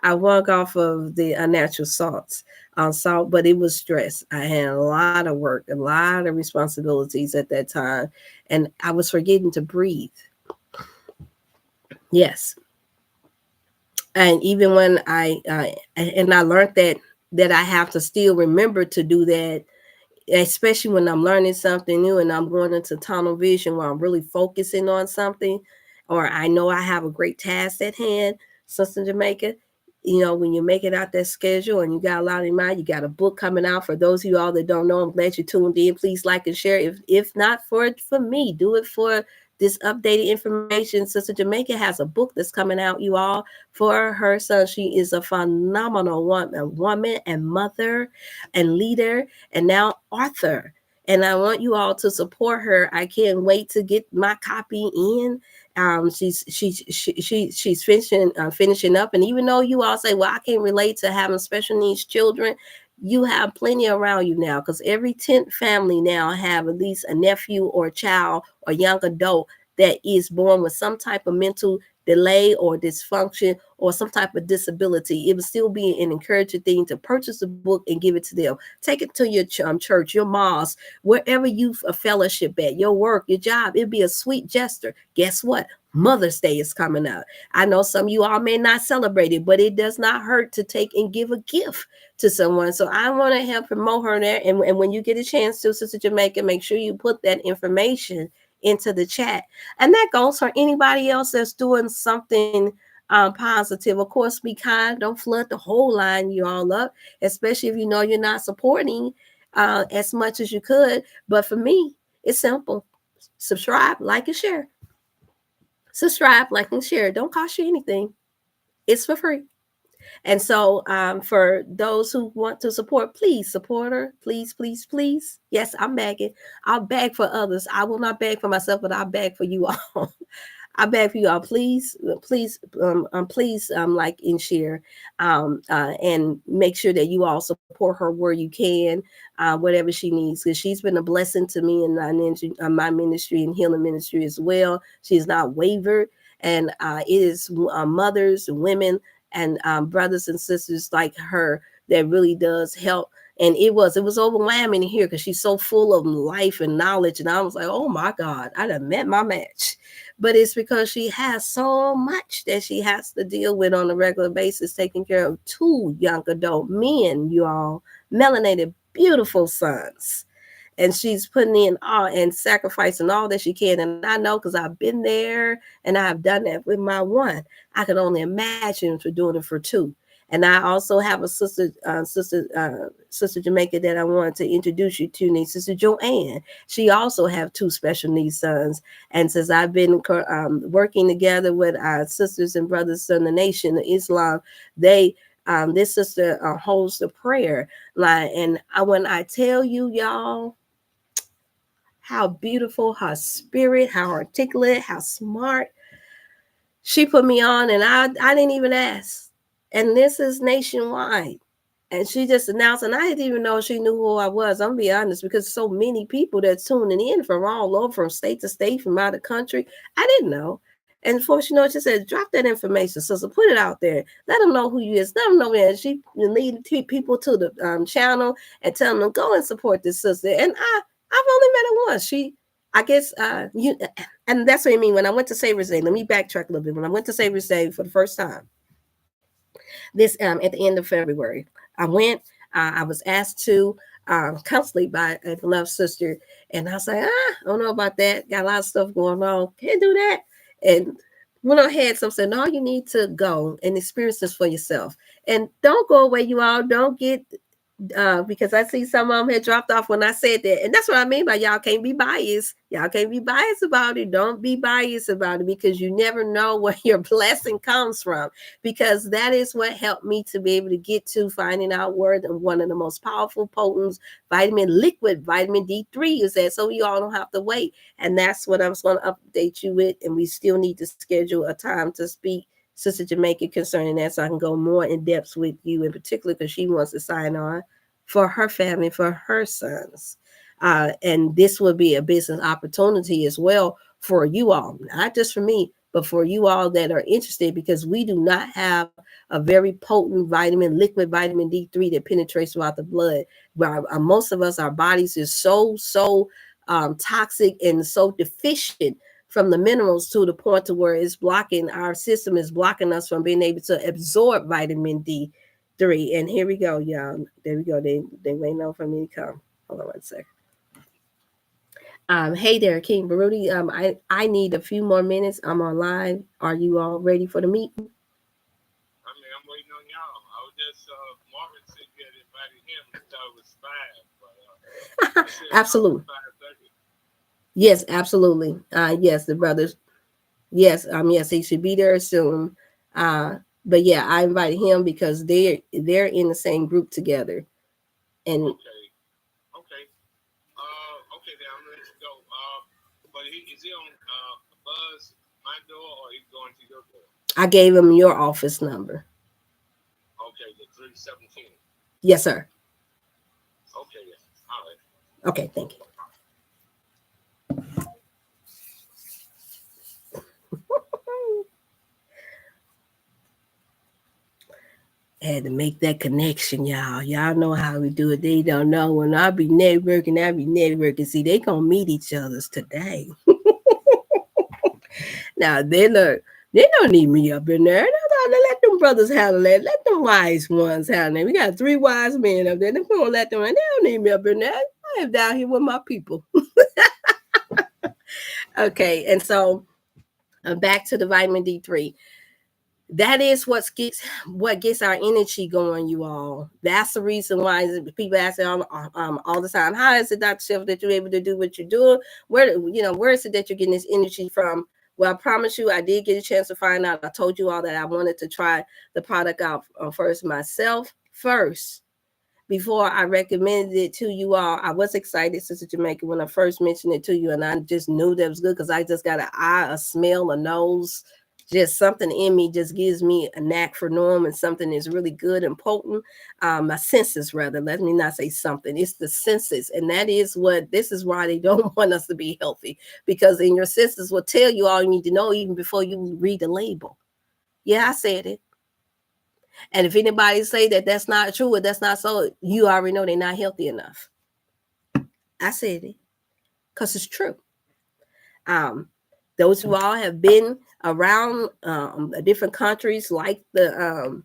I won off of the unnatural salts on salt, but it was stress. I had a lot of work, a lot of responsibilities at that time, and I was forgetting to breathe. Yes, and even when I learned that I have to still remember to do that, especially when I'm learning something new and I'm going into tunnel vision where I'm really focusing on something, or I know I have a great task at hand, Sister Jamaica. When you make it out that schedule and you got a lot in mind, you got a book coming out. For those of you all that don't know, I'm glad you tuned in. Please like and share. If not for me, do it for this updated information. Sister Jamaica has a book that's coming out, you all, for her son. She is a phenomenal woman and mother and leader and now author. And I want you all to support her. I can't wait to get my copy in. She's finishing up, and even though you all say, "Well, I can't relate to having special needs children," you have plenty around you now because every 10th family now have at least a nephew or a child or young adult that is born with some type of mental delay or dysfunction or some type of disability. It would still be an encouraging thing to purchase a book and give it to them. Take it to your church, your mosque, wherever you a fellowship at, your work, your job. It'd be a sweet gesture. Guess what? Mother's Day is coming up. I know some of you all may not celebrate it, but it does not hurt to take and give a gift to someone. So I want to help promote her there. And when you get a chance to, Sister Jamaica, make sure you put that information into the chat. And that goes for anybody else that's doing something positive. Of course, be kind. Don't flood the whole line you all up, especially if you know you're not supporting as much as you could. But for me, it's simple. Subscribe, like, and share. Subscribe, like, and share. Don't cost you anything. It's for free. And so for those who want to support, please support her. Please, please, please. Yes, I'm begging. I'll beg for others. I will not beg for myself, but I'll beg for you all. I beg for you all, please, like and share, and make sure that you all support her where you can, whatever she needs, because she's been a blessing to me in my ministry and healing ministry as well. She's not wavered, and it is mothers, women, and brothers and sisters like her that really does help. And it was overwhelming here because she's so full of life and knowledge, and I was like, oh my God, I done met my match. But it's because she has so much that she has to deal with on a regular basis, taking care of two young adult men, you all, melanated, beautiful sons. And she's putting in all and sacrificing all that she can. And I know because I've been there and I've done that with my one. I can only imagine for doing it for two. And I also have a sister Jamaica that I wanted to introduce you to, named Sister Joanne. She also have two special needs sons. And since I've been working together with our sisters and brothers in the nation of Islam, this sister holds the prayer line. And when I tell you, y'all, how beautiful her spirit, how articulate, how smart, she put me on, and I didn't even ask. And this is nationwide. And she just announced, and I didn't even know she knew who I was. I'm gonna be honest, because so many people that's tuning in from all over, from state to state, from out of the country. I didn't know. And before she knows, she said, drop that information, sister, put it out there. Let them know who you is. Let them know that she lead people to the channel and tell them, go and support this sister. And I've only met her once. I guess, and that's what I mean. When I went to Savior's Day, let me backtrack a little bit. When I went to Savior's Day for the first time, this at the end of February, I went. I was asked to constantly by a beloved sister, and I was like, I don't know about that. Got a lot of stuff going on. Can't do that. And went ahead. Some said, no, you need to go and experience this for yourself, and don't go away. You all don't get because I see some of them had dropped off when I said that. And that's what I mean by y'all can't be biased. Y'all can't be biased about it. Don't be biased about it, because you never know where your blessing comes from. Because that is what helped me to be able to get to finding out where one of the most powerful, potent liquid vitamin D3 is at. So you all don't have to wait. And that's what I was going to update you with. And we still need to schedule a time to speak, Sister Jamaica, concerning that, so I can go more in depth with you in particular, because she wants to sign on for her family, for her sons. And this will be a business opportunity as well for you all, not just for me, but for you all that are interested, because we do not have a very potent liquid vitamin D3 that penetrates throughout the blood. Most of us, our bodies is so toxic and so deficient from the minerals to the point to where it's blocking, our system is blocking us from being able to absorb vitamin D3. And here we go, y'all. There we go. They waiting on for me to come. Hold on one second. Hey there, King Baruti. I need a few more minutes. I'm on live. Are you all ready for the meeting? I mean, I'm waiting on y'all. I was just Marvin said you had invited him until it was 5, but Absolutely. Yes, absolutely. Yes, the brothers. Yes, yes, he should be there soon. But yeah, I invited him because they're in the same group together. And okay, then I'm ready to go. But is he on Buzz my door, or he's going to your door? I gave him your office number. Okay, the 317. Yes, sir. Okay, yeah. All right. Okay, thank you. Had to make that connection, y'all. Y'all know how we do it. They don't know. When I be networking. See, they gonna meet each other's today. Now they don't need me up in there. Let them brothers handle that. Let them wise ones handle it. We got 3 wise men up there. They're gonna let them. They don't need me up in there. I am down here with my people. Okay, and so back to the vitamin D3. That is what gets our energy going, you all. That's the reason why people ask all the time, how is it, Dr. Chef, that you're able to do what you're doing? Where is it that you're getting this energy from? Well, I promise you, I did get a chance to find out. I told you all that I wanted to try the product out first myself first. before I recommended it to you all. I was excited, Sister Jamaica, when I first mentioned it to you, and I just knew that was good because I just got an eye, a smell, a nose, just something in me just gives me a knack for knowing when something is really good and potent. My senses, rather, let me not say something. It's the senses, and that is what this is why they don't want us to be healthy, because in your senses will tell you all you need to know even before you read the label. Yeah, I said it. And if anybody say that that's not true or that's not so, you already know they're not healthy enough. I said it because it's true. Um, those who all have been around different countries, like the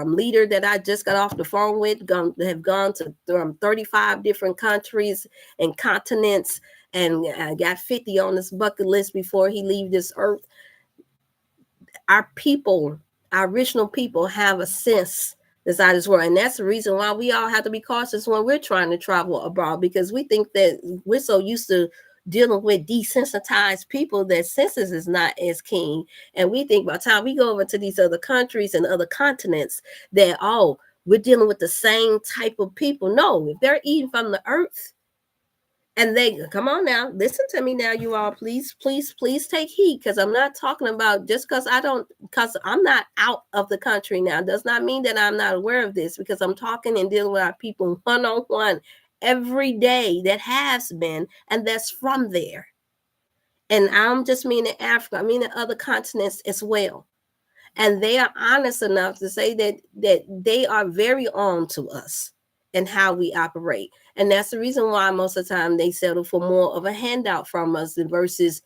leader that I just got off the phone with, have gone to 35 different countries and continents, and got 50 on this bucket list before he leave this earth. Our people, our original people, have a sense inside this world, and that's the reason why we all have to be cautious when we're trying to travel abroad, because we think that we're so used to dealing with desensitized people that senses is not as keen, and we think by the time we go over to these other countries and other continents that, oh, we're dealing with the same type of people. No, if they're eating from the earth, and they, come on now, listen to me now, you all, please, please, please take heed, because I'm not talking about just because I'm not out of the country now does not mean that I'm not aware of this, because I'm talking and dealing with our people one-on-one every day that has been, and that's from there. And I'm just meaning Africa, I mean in other continents as well. And they are honest enough to say that they are very on to us and how we operate. And that's the reason why most of the time they settle for more of a handout from us versus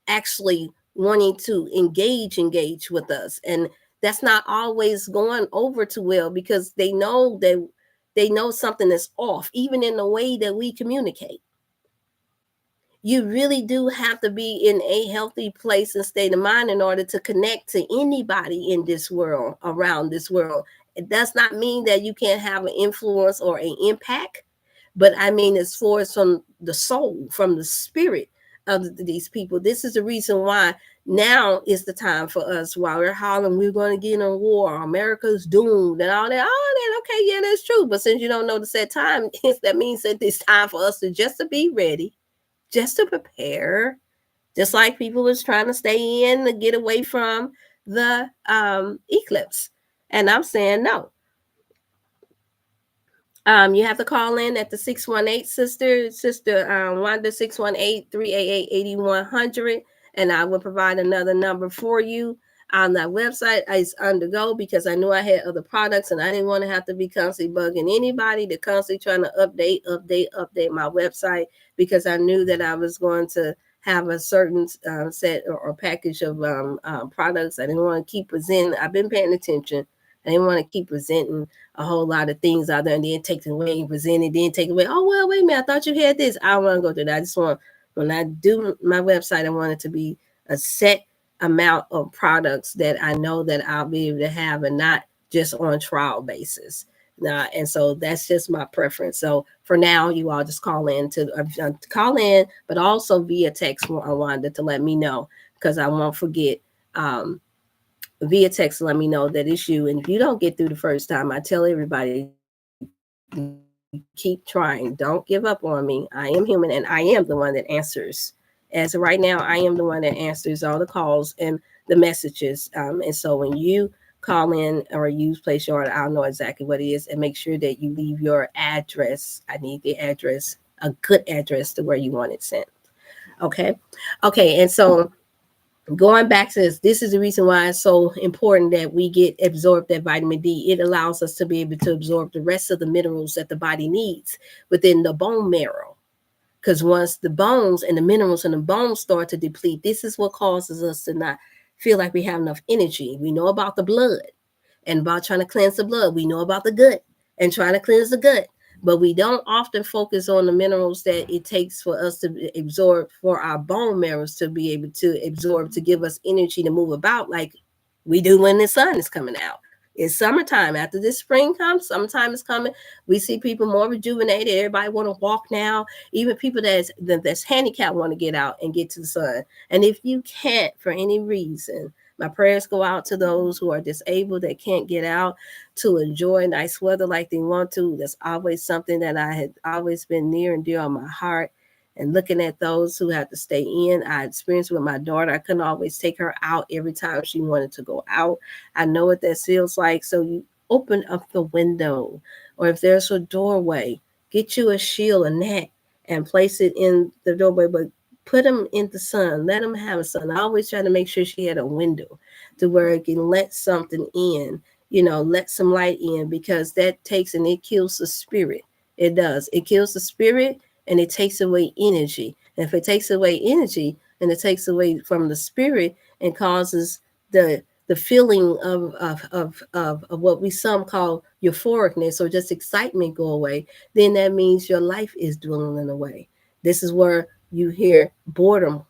actually wanting to engage with us. And that's not always going over too well, because they know something is off, even in the way that we communicate. You really do have to be in a healthy place and state of mind in order to connect to anybody in this world, around this world. It does not mean that you can't have an influence or an impact, but I mean, as far as from the soul, from the spirit of these people, this is the reason why now is the time for us, while we're hollering we're going to get in a war, America's doomed and all that, okay, yeah, that's true. But since you don't know the set time, that means that it's time for us to just to be ready, just to prepare, just like people was trying to stay in to get away from the eclipse. And I'm saying no. You have to call in at the 618, sister Wanda, 618-388-8100, and I will provide another number for you. On that website is undergo, because I knew I had other products and I didn't want to have to be constantly bugging anybody to constantly trying to update my website, because I knew that I was going to have a certain set or package of products. I didn't want to keep presenting. I've been paying attention. I didn't want to keep presenting a whole lot of things out there and then take it away and present it, then take it away. Oh, well, wait a minute, I thought you had this. I don't want to go through that. I just want, when I do my website, I want it to be a set amount of products that I know that I'll be able to have, and not just on trial basis. Now, and so that's just my preference. So for now, you all just call in, but also via text on Wanda to let me know, because I won't forget. Via text, let me know that it's you. And if you don't get through the first time, I tell everybody, keep trying. Don't give up on me. I am human, and I am the one that answers. As of right now, I am the one that answers all the calls and the messages. And so when you call in or you place your order, I'll know exactly what it is, and make sure that you leave your address. I need the address, a good address to where you want it sent. Okay. Okay. And so going back to this is the reason why it's so important that we get absorbed that vitamin D. It allows us to be able to absorb the rest of the minerals that the body needs within the bone marrow. Because once the bones and the minerals in the bones start to deplete, this is what causes us to not feel like we have enough energy. We know about the blood and about trying to cleanse the blood. We know about the gut and trying to cleanse the gut. But we don't often focus on the minerals that it takes for us to absorb, for our bone marrows to be able to absorb, to give us energy to move about like we do when the sun is coming out. It's summertime. After this spring comes, summertime is coming. We see people more rejuvenated. Everybody want to walk now. Even people that's handicapped want to get out and get to the sun. And if you can't, for any reason, My prayers go out to those who are disabled that can't get out to enjoy nice weather like they want to. That's always something that I had always been near and dear on my heart. And looking at those who have to stay in, I experienced with my daughter. I couldn't always take her out every time she wanted to go out. I know what that feels like. So you open up the window, or if there's a doorway, get you a shield, a net, and place it in the doorway. But put them in the sun. Let them have a sun. I always try to make sure she had a window to where it can let something in, let some light in, because that takes and it kills the spirit. It does. It kills the spirit and it takes away energy. And if it takes away energy and it takes away from the spirit and causes the feeling of what we some call euphoricness or just excitement go away, then that means your life is dwindling away. This is where you hear boredom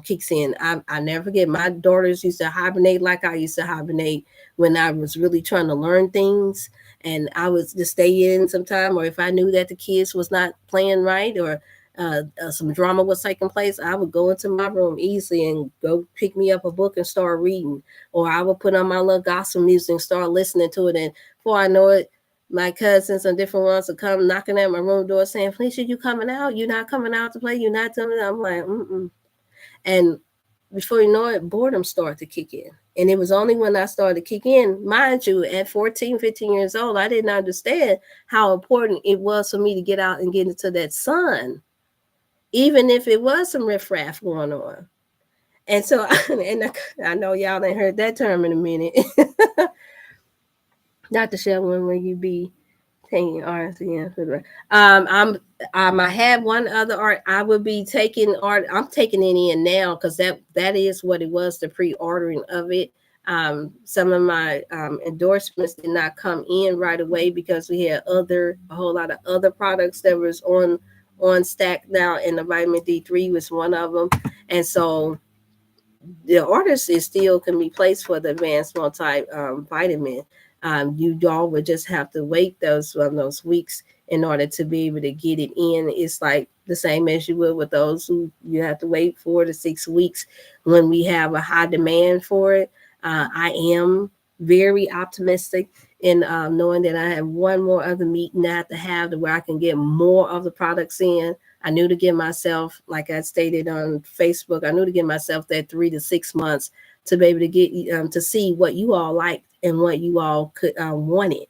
kicks in. I never forget, my daughters used to hibernate like I used to hibernate when I was really trying to learn things. And I was to stay in sometime, or if I knew that the kids was not playing right, or some drama was taking place, I would go into my room easily and go pick me up a book and start reading. Or I would put on my little gospel music and start listening to it. And before I know it, my cousins and different ones would come knocking at my room door saying, Felicia, you coming out? You're not coming out to play? You're not coming out? I'm like, mm-mm. And before you know it, boredom started to kick in. And it was only when I started to kick in, mind you, at 14, 15 years old, I didn't understand how important it was for me to get out and get into that sun, even if it was some riffraff going on. And so, and I know y'all ain't heard that term in a minute. Dr.Chef, when will you be taking arts again for the I had one other art. I would be taking art. I'm taking it in now because that is what it was, the pre-ordering of it. Some of my endorsements did not come in right away because we had a whole lot of other products that was on stack now, and the vitamin D3 was one of them. And so the orders is still can be placed for the advanced multi vitamin. You all would just have to wait those weeks in order to be able to get it in. It's like the same as you would with those who you have to wait 4 to 6 weeks when we have a high demand for it. I am very optimistic in knowing that I have one more other meeting I have to have to where I can get more of the products in. I knew to give myself, like I stated on Facebook, I knew to give myself that 3 to 6 months to be able to get to see what you all liked and what you all could wanted.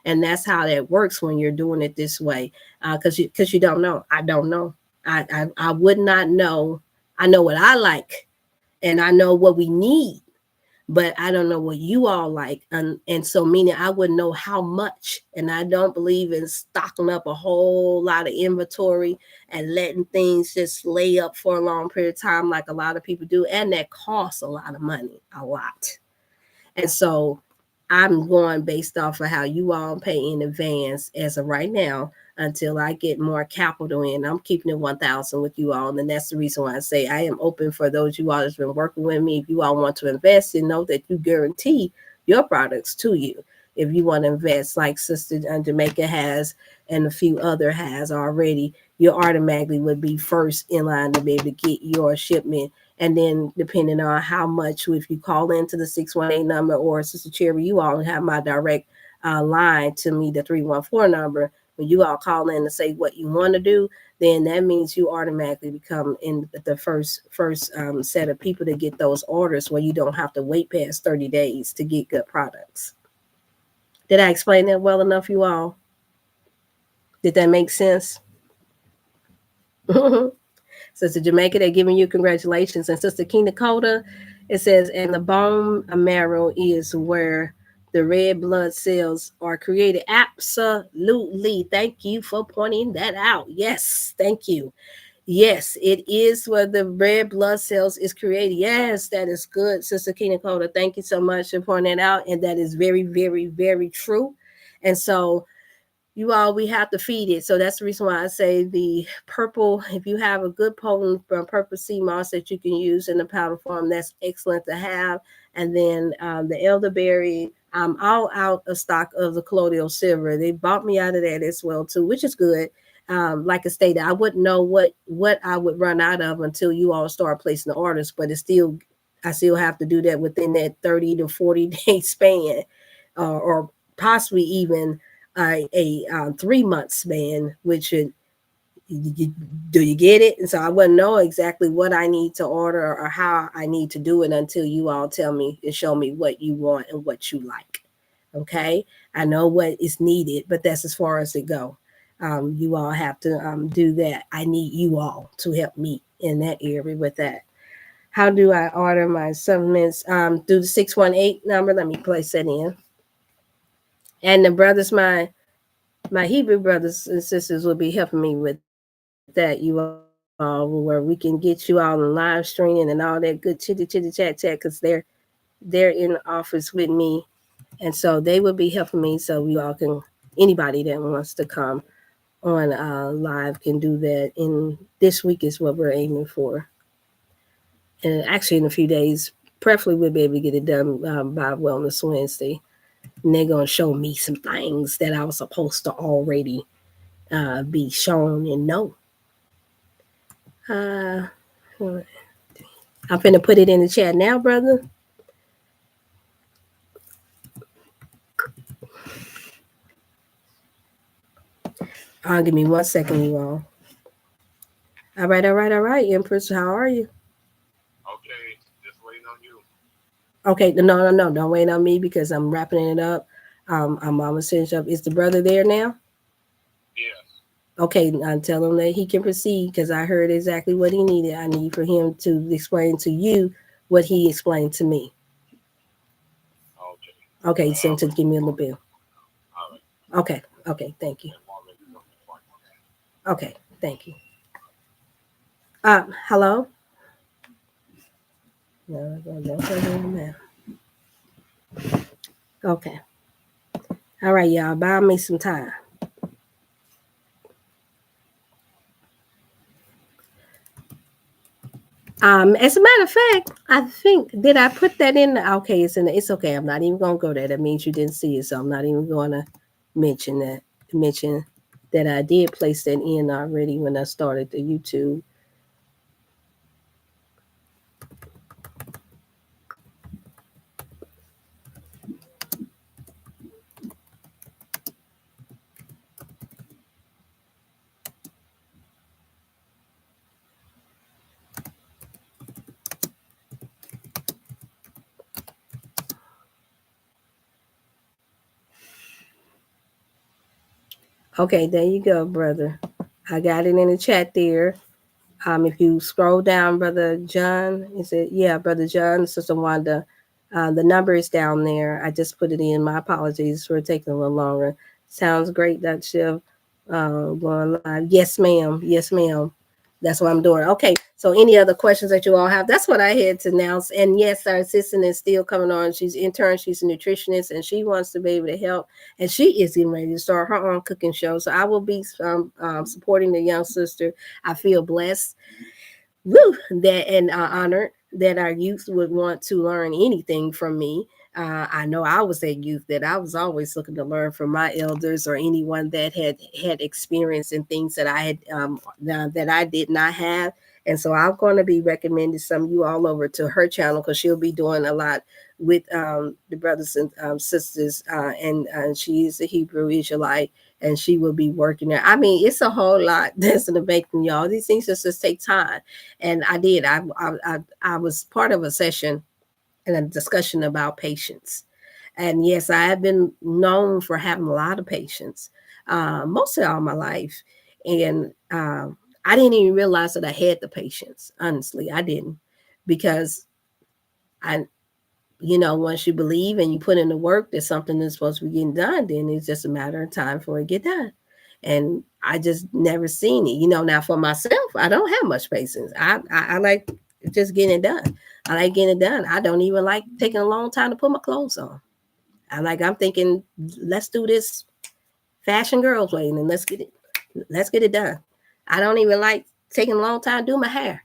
And that's how that works when you're doing it this way. Because you don't know. I don't know. I would not know. I know what I like and I know what we need, but I don't know what you all like. And so meaning I wouldn't know how much. And I don't believe in stocking up a whole lot of inventory and letting things just lay up for a long period of time like a lot of people do. And that costs a lot of money, a lot. And so I'm going based off of how you all pay in advance as of right now until I get more capital in. I'm keeping it 1,000 with you all. And that's the reason why I say I am open for those you all that's been working with me. If you all want to invest, and know that you guarantee your products to you. If you want to invest like Sister Jamaica has and a few other has already, you automatically would be first in line to be able to get your shipment. And then depending on how much, if you call into the 618 number or Sister Cherry, you all have my direct line to me, the 314 number. When you all call in to say what you want to do, then that means you automatically become in the first set of people to get those orders where you don't have to wait past 30 days to get good products. Did I explain that well enough, you all? Did that make sense? Sister Jamaica, they're giving you congratulations. And Sister King Dakota, it says, and the bone marrow is where the red blood cells are created. Absolutely. Thank you for pointing that out. Yes, thank you. Yes, it is where the red blood cells is created. Yes, that is good, Sister King Dakota. Thank you so much for pointing that out. And that is very, very, very true. And so you all, we have to feed it. So that's the reason why I say the purple, if you have a good potent purple sea moss that you can use in the powder form, that's excellent to have. And then the elderberry, I'm all out of stock of the colloidal silver. They bought me out of that as well too, which is good. Like I stated, I wouldn't know what I would run out of until you all start placing the orders, but it's still I still have to do that within that 30 to 40 day span, or possibly even a 3 month span, which should, do you get it? And so I wouldn't know exactly what I need to order or how I need to do it until you all tell me and show me what you want and what you like. Okay, I know what is needed, but that's as far as it go. You all have to do that. I need you all to help me in that area with that. How do I order my supplements? Through the 618 number. Let me place that in. And the brothers, my Hebrew brothers and sisters will be helping me with that. You all, where we can get you all on live streaming and all that good chitty chat chat, because they're in the office with me, and so they will be helping me. So you all can, anybody that wants to come on live can do that. In this week is what we're aiming for, and actually in a few days, preferably we'll be able to get it done by Wellness Wednesday. And they're gonna show me some things that I was supposed to already be shown and know. Uh, I'm finna put it in the chat now, brother. Give me 1 second, you all. All right, all right, all right, Empress. How are you? Okay, just waiting on you. Okay, no, no, no, don't wait on me because I'm wrapping it up. I'm almost finished up. Is the brother there now? Yes. Okay, I tell him that he can proceed because I heard exactly what he needed. I need for him to explain to you what he explained to me. Okay. Okay, All so to right. give me a little bit. All right. Okay, okay, thank you. I'm already looking for you. Okay, thank you. Hello? No, no. Okay. All right, y'all. Buy me some time. As a matter of fact, I think did I put that in? Okay, it's in. It's okay. I'm not even gonna go there. That means you didn't see it, so I'm not even gonna mention that. Mention that I did place that in already when I started the YouTube. Okay, there you go, brother. I got it in the chat there. If you scroll down, Brother John, is it? Yeah, Brother John, Sister Wanda. The number is down there. I just put it in. My apologies for taking a little longer. Sounds great, Dr. Chef. Going live. Yes, ma'am. Yes, ma'am. That's what I'm doing. Okay. So, any other questions that you all have? That's what I had to announce. And yes, our assistant is still coming on. She's intern. She's a nutritionist, and she wants to be able to help. And she is getting ready to start her own cooking show. So, I will be supporting the young sister. I feel blessed, woo, that and honored that our youth would want to learn anything from me. I know I was a youth that I was always looking to learn from my elders or anyone that had experience in things that I had that I did not have. And so I'm going to be recommending some of you all over to her channel because she'll be doing a lot with the brothers and sisters, and she is a Hebrew Israelite, and she will be working there. I mean, it's a whole lot that's in the making, y'all. These things just take time, and I did. I was part of a session and a discussion about patience, and yes, I have been known for having a lot of patience, most of all my life, and I didn't even realize that I had the patience. Honestly, I didn't, because I once you believe and you put in the work that something is supposed to be getting done, then it's just a matter of time for it get done. And I just never seen it. Now for myself, I don't have much patience. I like just getting it done. I like getting it done. I don't even like taking a long time to put my clothes on. I'm thinking, let's do this fashion girls way and let's get it done. I don't even like taking a long time to do my hair.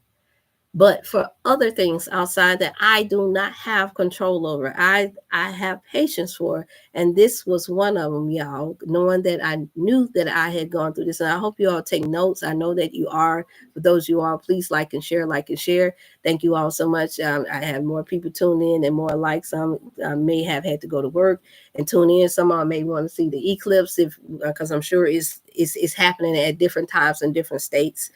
But for other things outside that I do not have control over, I have patience for. And this was one of them, y'all, knowing that I knew that I had gone through this. And I hope you all take notes. I know that you are. For those you all, please like and share, like and share. Thank you all so much. I had more people tune in and more likes. Some may have had to go to work and tune in. Some of them may want to see the eclipse, if because I'm sure it's happening at different times in different states.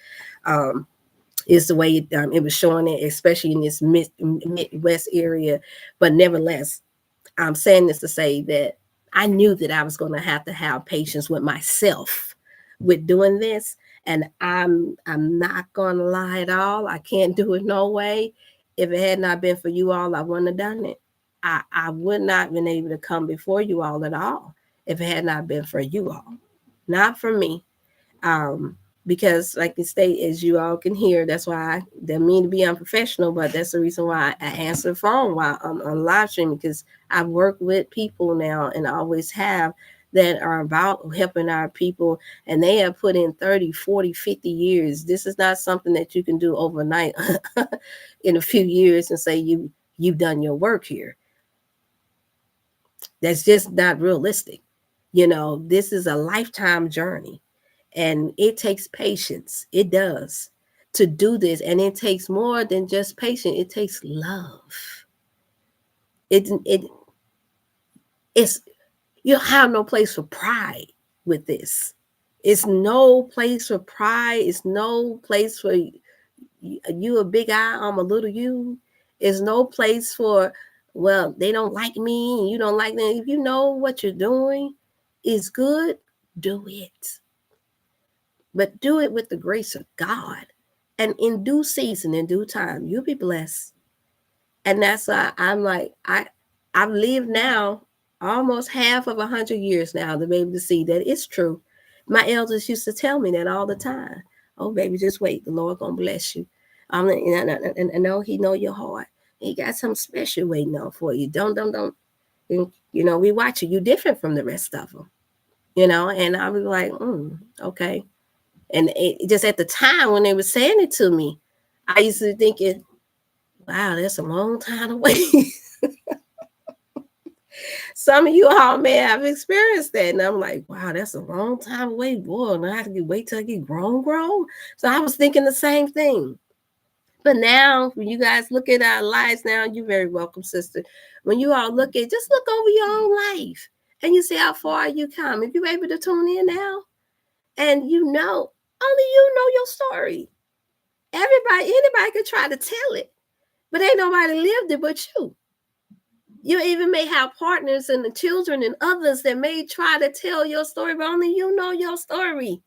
Is the way it was showing it, especially in this Midwest area. But nevertheless, I'm saying this to say that I knew that I was going to have patience with myself with doing this, and I'm not going to lie at all. I can't do it no way. If it had not been for you all, I wouldn't have done it. I would not have been able to come before you all at all if it had not been for you all, not for me. um, because like you state, as you all can hear, that's why I didn't mean to be unprofessional, but that's the reason why I answer the phone while I'm on live streaming, because I work with people now and I always have, that are about helping our people, and they have put in 30, 40, 50 years. This is not something that you can do overnight in a few years and say you've done your work here. That's just not realistic. This is a lifetime journey, and it takes patience. It does, to do this, and it takes more than just patience. It takes love. It it's You don't have no place for pride with this. It's no place for pride. It's no place for you a big I, I'm a little you. It's no place for, well, they don't like me and you don't like them. If you know what you're doing is good, do it. But do it with the grace of God. And in due season, in due time, you'll be blessed. And that's why I'm like, I've lived now almost half of 100 years now to be able to see that it's true. My elders used to tell me that all the time. Oh, baby, just wait. The Lord gonna bless you. And know He know your heart. He got something special waiting on for you. Don't. And, we watch you. You different from the rest of them. And I was like, okay. And it, just at the time when they were saying it to me, I used to think it, wow, that's a long time away. Some of you all may have experienced that. And I'm like, wow, that's a long time away. Boy, and I have to wait till I get grown. So I was thinking the same thing. But now, when you guys look at our lives now, you're very welcome, sister. When you all just look over your own life and you see how far you come. If you're able to tune in now and only you know your story. Anybody could try to tell it, but ain't nobody lived it but you. You even may have partners and the children and others that may try to tell your story, but only you know your story.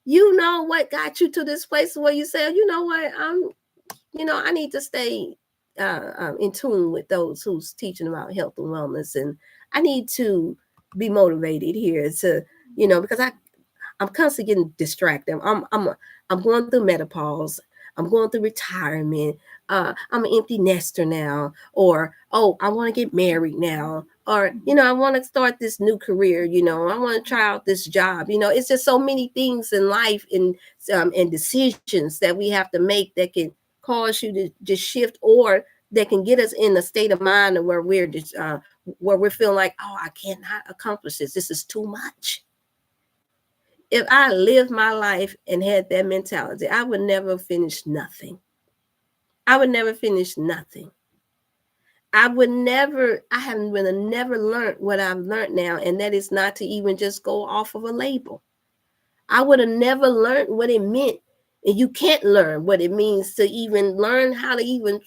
You know what got you to this place where you say, you know what, I need to stay in tune with those who's teaching about health and wellness, and I need to be motivated here to, because I'm constantly getting distracted. I'm going through menopause. I'm going through retirement. I'm an empty nester now, or I want to get married now, or I want to start this new career. I want to try out this job. It's just so many things in life and decisions that we have to make that can cause you to just shift, or that can get us in a state of mind where we're just where we're feeling like, oh, I cannot accomplish this. This is too much. If I lived my life and had that mentality, I would never finish nothing. I would never finish nothing. I haven't really never learned what I've learned now, and that is not to even just go off of a label. I would have never learned what it meant. And you can't learn what it means to even learn how to even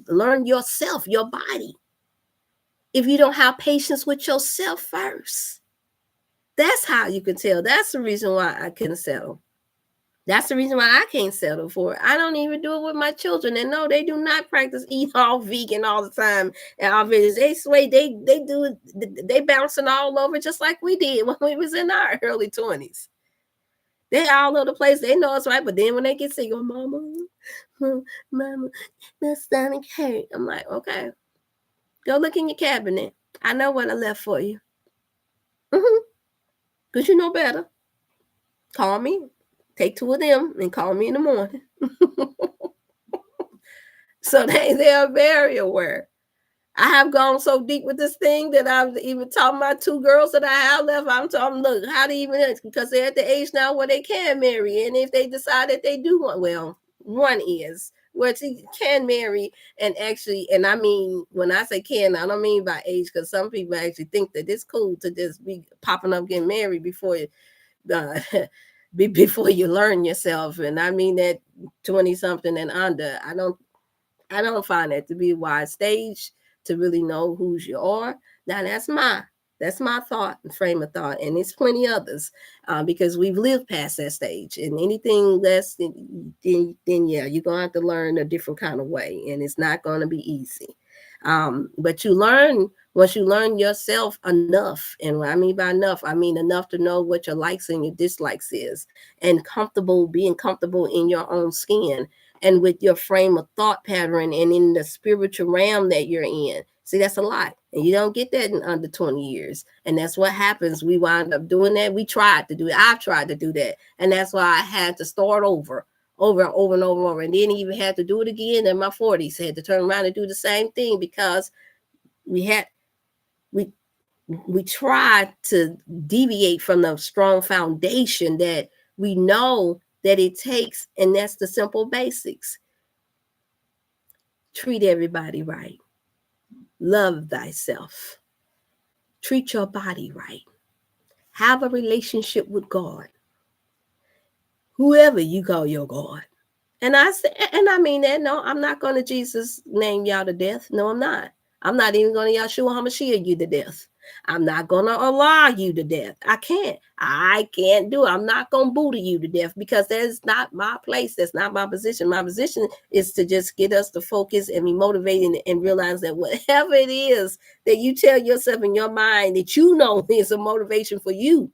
learn yourself, your body, if you don't have patience with yourself first. That's how you can tell. That's the reason why I couldn't settle. That's the reason why I can't settle for it. I don't even do it with my children. And no, they do not practice eat all vegan all the time. And all videos, they sway, they do it, they bouncing all over just like we did when we was in our early 20s. They all over the place. They know it's right. But then when they get sick, oh, mama, my stomach hurt. I'm like, okay, go look in your cabinet. I know what I left for you. Because you know better. Call me. Take two of them and call me in the morning. So they're very aware. I have gone so deep with this thing that I've even taught my 2 girls that I have left. I'm telling them, look, how to even, because they're at the age now where they can marry. And if they decide that they do want, well, one is where she can marry and actually, and I mean, when I say can, I don't mean by age, because some people actually think that it's cool to just be popping up getting married before uh, before you learn yourself. And I mean that 20 something and under. I don't find that to be a wise stage to really know who you are. Now that's my thought and frame of thought, and it's plenty others because we've lived past that stage. And anything less then yeah, you're gonna have to learn a different kind of way, and it's not gonna be easy. But you learn once you learn yourself enough, and what I mean by enough, I mean enough to know what your likes and your dislikes is, and being comfortable in your own skin and with your frame of thought pattern and in the spiritual realm that you're in. See, that's a lot. And you don't get that in under 20 years. And that's what happens. We wind up doing that. We tried to do it. I've tried to do that. And that's why I had to start over and over and over and over. And then even had to do it again in my 40s. Had to turn around and do the same thing because we had we we tried to deviate from the strong foundation that we know that it takes, and that's the simple basics. Treat everybody right. Love thyself. Treat your body right. Have a relationship with God. Whoever you call your God. And I say, and I mean that. No, I'm not going to Jesus name y'all to death. No, I'm not. I'm not even going to Yahshua HaMashiach you to death. I'm not going to Allah you to death. I can't do it. I'm not going to Buddha you to death because that's not my place. That's not my position. My position is to just get us to focus and be motivated and realize that whatever it is that you tell yourself in your mind that you know is a motivation for you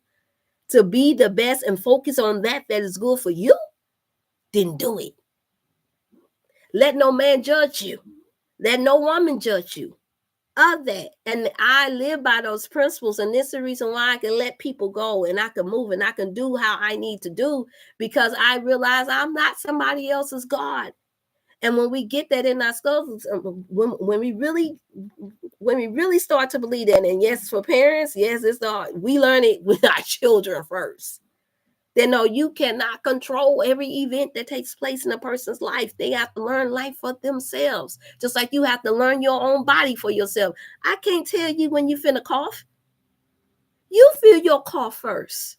to be the best and focus on that is good for you, then do it. Let no man judge you. Let no woman judge you of that. And I live by those principles. And this is the reason why I can let people go and I can move and I can do how I need to do, because I realize I'm not somebody else's God. And when we get that in our skulls, when we really start to believe that, and yes, for parents, yes, we learn it with our children first. Then no, you cannot control every event that takes place in a person's life. They have to learn life for themselves. Just like you have to learn your own body for yourself. I can't tell you when you finna cough. You feel your cough first.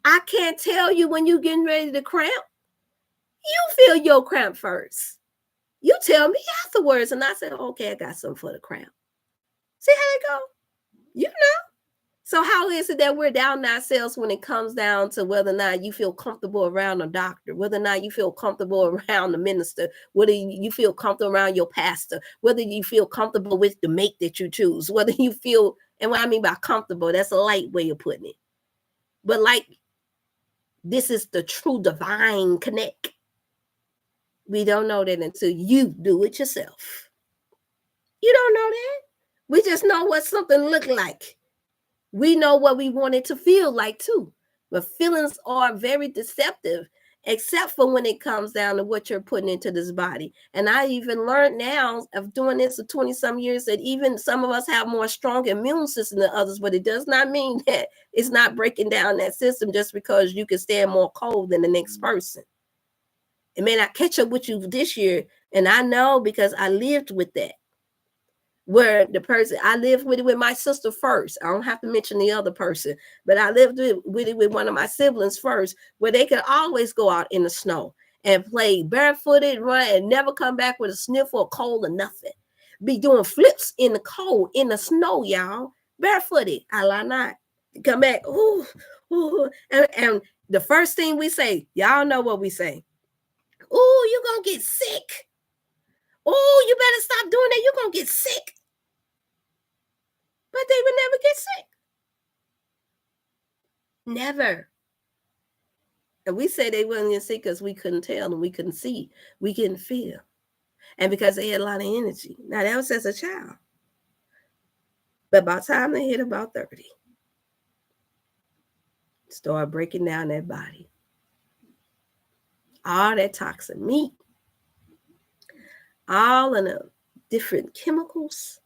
I can't tell you when you getting ready to cramp. You feel your cramp first. You tell me afterwards, and I say, okay, I got something for the cramp. See how they go? You know. So how is it that we're down ourselves when it comes down to whether or not you feel comfortable around a doctor, whether or not you feel comfortable around the minister, whether you feel comfortable around your pastor, whether you feel comfortable with the mate that you choose, whether you feel, and what I mean by comfortable, that's a light way of putting it. But like, this is the true divine connect. We don't know that until you do it yourself. You don't know that. We just know what something look like. We know what we want it to feel like too. But feelings are very deceptive, except for when it comes down to what you're putting into this body. And I even learned now of doing this for 20 some years that even some of us have more strong immune system than others, but it does not mean that it's not breaking down that system just because you can stand more cold than the next person. It may not catch up with you this year. And I know because I lived with that. Where the person I lived with it with my sister first. I don't have to mention the other person, but I lived with it with one of my siblings first, where they could always go out in the snow and play barefooted, run, and never come back with a sniffle or cold or nothing. Be doing flips in the cold, in the snow, y'all, barefooted. I lie not. Come back, ooh, ooh, and the first thing we say, y'all know what we say. Ooh, you gonna get sick. Oh, you better stop doing that. You're gonna get sick. But they would never get sick. Never. And we say they wouldn't get sick because we couldn't tell and we couldn't see. We couldn't feel. And because they had a lot of energy. Now, that was as a child. But by the time they hit about 30, start breaking down that body. All that toxic meat, all of the different chemicals.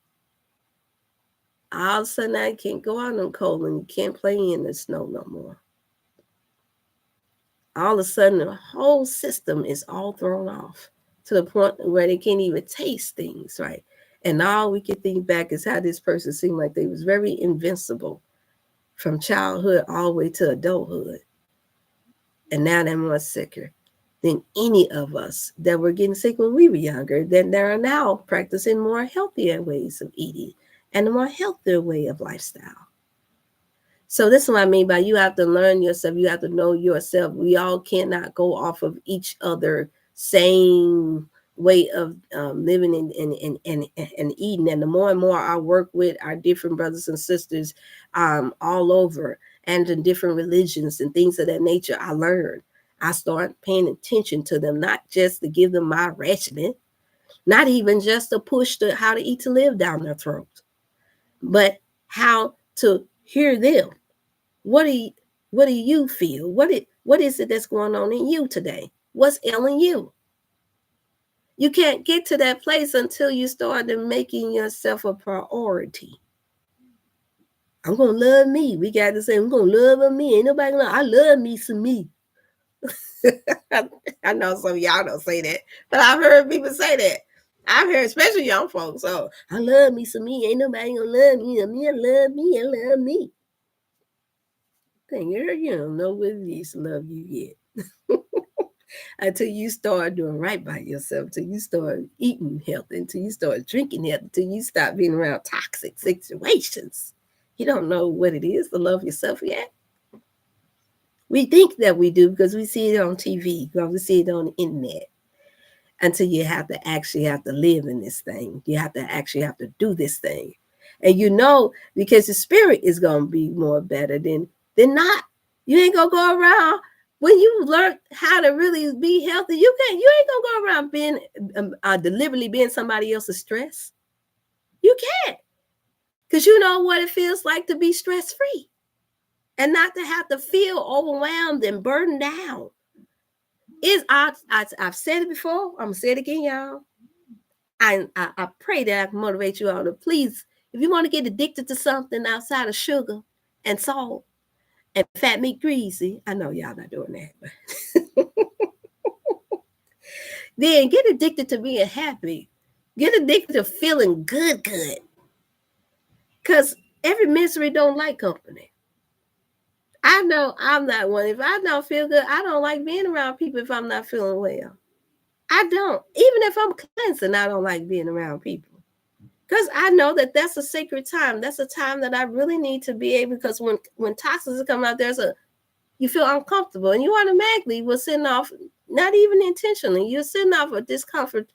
All of a sudden, I can't go out on cold and you can't play in the snow no more. All of a sudden, the whole system is all thrown off to the point where they can't even taste things, right? And all we can think back is how this person seemed like they was very invincible from childhood all the way to adulthood. And now they're more sicker than any of us that were getting sick when we were younger, that they are now practicing more healthier ways of eating and a more healthier way of lifestyle. So this is what I mean by you have to learn yourself. You have to know yourself. We all cannot go off of each other same way of living and eating. And the more and more I work with our different brothers and sisters all over and in different religions and things of that nature, I learn. I start paying attention to them, not just to give them my regimen, not even just to push the how to eat to live down their throats, but how to hear them. What do you, what do you feel? What is it that's going on in you today? What's ailing you? You can't get to that place until you start making yourself a priority. I'm gonna love me. We got to say I'm gonna love me. Ain't nobody gonna. I love me some me. I know some of y'all don't say that, but I've heard people say that. I've heard, especially young folks. So I love me some me. Ain't nobody gonna love me. Me, I love me. I love me. Thing you don't know what it is to love you yet. Until you start doing right by yourself, until you start eating healthy, until you start drinking healthy, until you stop being around toxic situations. You don't know what it is to love yourself yet. We think that we do because we see it on TV, because we see it on the internet. Until you have to live in this thing. You have to do this thing. And you know, because the spirit is gonna be more better than not. You ain't gonna go around when you learn how to really be healthy. You ain't gonna go around being deliberately being somebody else's stress. You can't, because you know what it feels like to be stress free and not to have to feel overwhelmed and burdened down. I've said it before. I'm gonna say it again, y'all. I pray that I can motivate you all to please, if you want to get addicted to something outside of sugar and salt and fat meat greasy, I know y'all not doing that, but then get addicted to being happy. Get addicted to feeling good. Because every misery don't like company. I know I'm not one. If I don't feel good, I don't like being around people if I'm not feeling well. I don't. Even if I'm cleansing, I don't like being around people. Because I know that that's a sacred time. That's a time that I really need to be able, because when toxins come out, you feel uncomfortable and you automatically will send off, not even intentionally, you're sending off a discomfort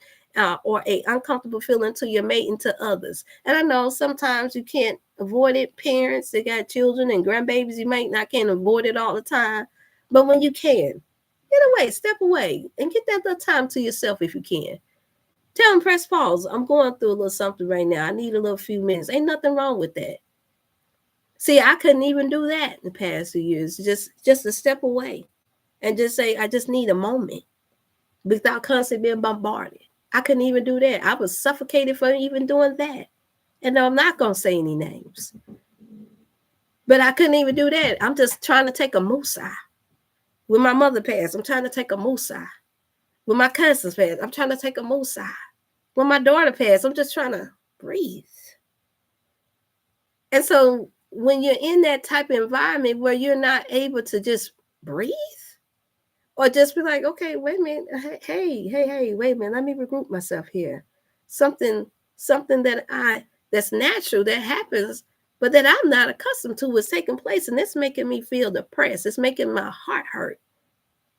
or a uncomfortable feeling to your mate and to others. And I know sometimes you can't avoid it. Parents, they got children and grandbabies, you might not can avoid it all the time. But when you can, get away, step away and get that little time to yourself if you can. Tell them, press pause. I'm going through a little something right now. I need a little few minutes. Ain't nothing wrong with that. See, I couldn't even do that in the past 2 years. Just to step away and just say, I just need a moment without constantly being bombarded. I couldn't even do that. I was suffocated for even doing that. And I'm not going to say any names. But I couldn't even do that. I'm just trying to take a musa. When my mother passed, I'm trying to take a musa. When my cousins passed, I'm trying to take a musa. When my daughter passed, I'm just trying to breathe. And so when you're in that type of environment where you're not able to just breathe or just be like, okay, wait a minute. Hey, wait a minute. Let me regroup myself here. Something that's natural, that happens, but that I'm not accustomed to is taking place. And it's making me feel depressed. It's making my heart hurt.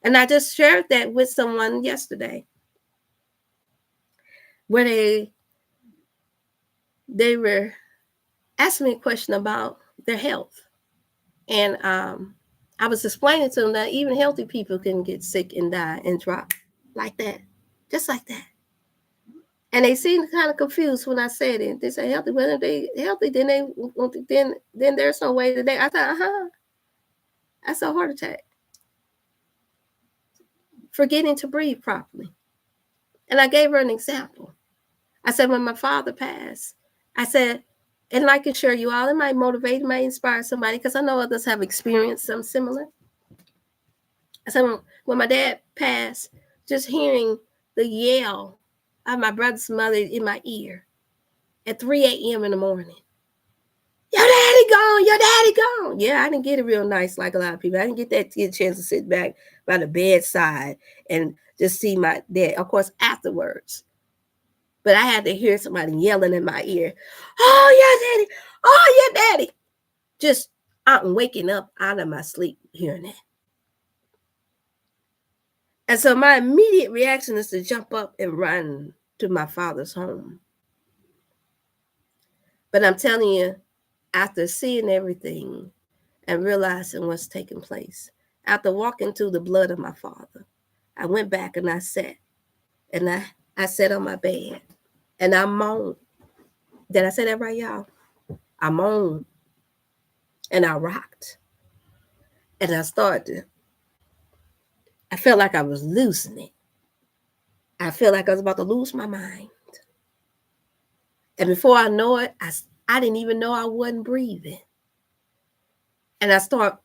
And I just shared that with someone yesterday where they were asking me a question about their health. And I was explaining to them that even healthy people can get sick and die and drop like that, just like that. And they seemed kind of confused when I said it. They say healthy, well, if they healthy, then there's no way that they. I thought, that's a heart attack. Forgetting to breathe properly. And I gave her an example. I said, when my father passed, I said, and I can share you all, it might motivate, it might inspire somebody, because I know others have experienced something similar. I said, when my dad passed, just hearing the yell of my brother's mother in my ear at 3 a.m. in the morning. Your daddy gone, your daddy gone. Yeah, I didn't get it real nice like a lot of people. I didn't get a chance to sit back by the bedside and just see my dad, of course, afterwards. But I had to hear somebody yelling in my ear, oh, yeah, daddy, oh, yeah, daddy. Just, I'm waking up out of my sleep hearing that. And so my immediate reaction is to jump up and run to my father's home. But I'm telling you, after seeing everything and realizing what's taking place, after walking through the blood of my father, I went back and I sat. And I sat on my bed and I moaned. Did I say that right, y'all? I moaned and I rocked. And I felt like I was losing it. I felt like I was about to lose my mind. And before I know it, I didn't even know I wasn't breathing. And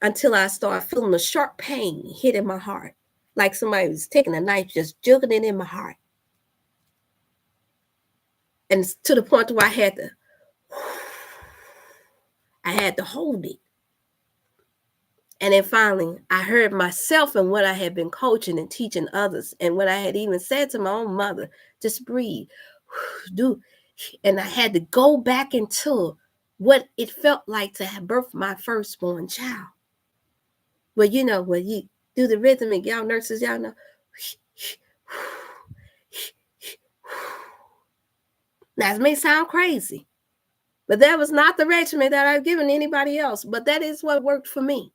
until I started feeling a sharp pain hitting my heart, like somebody was taking a knife, just jugging it in my heart. And to the point where I had to hold it. And then finally, I heard myself and what I had been coaching and teaching others, and what I had even said to my own mother, just breathe, do. And I had to go back into what it felt like to have birthed my firstborn child. Well, you know, when you do the rhythmic, y'all nurses, y'all know. Now, it may sound crazy, but that was not the regimen that I've given anybody else, but that is what worked for me.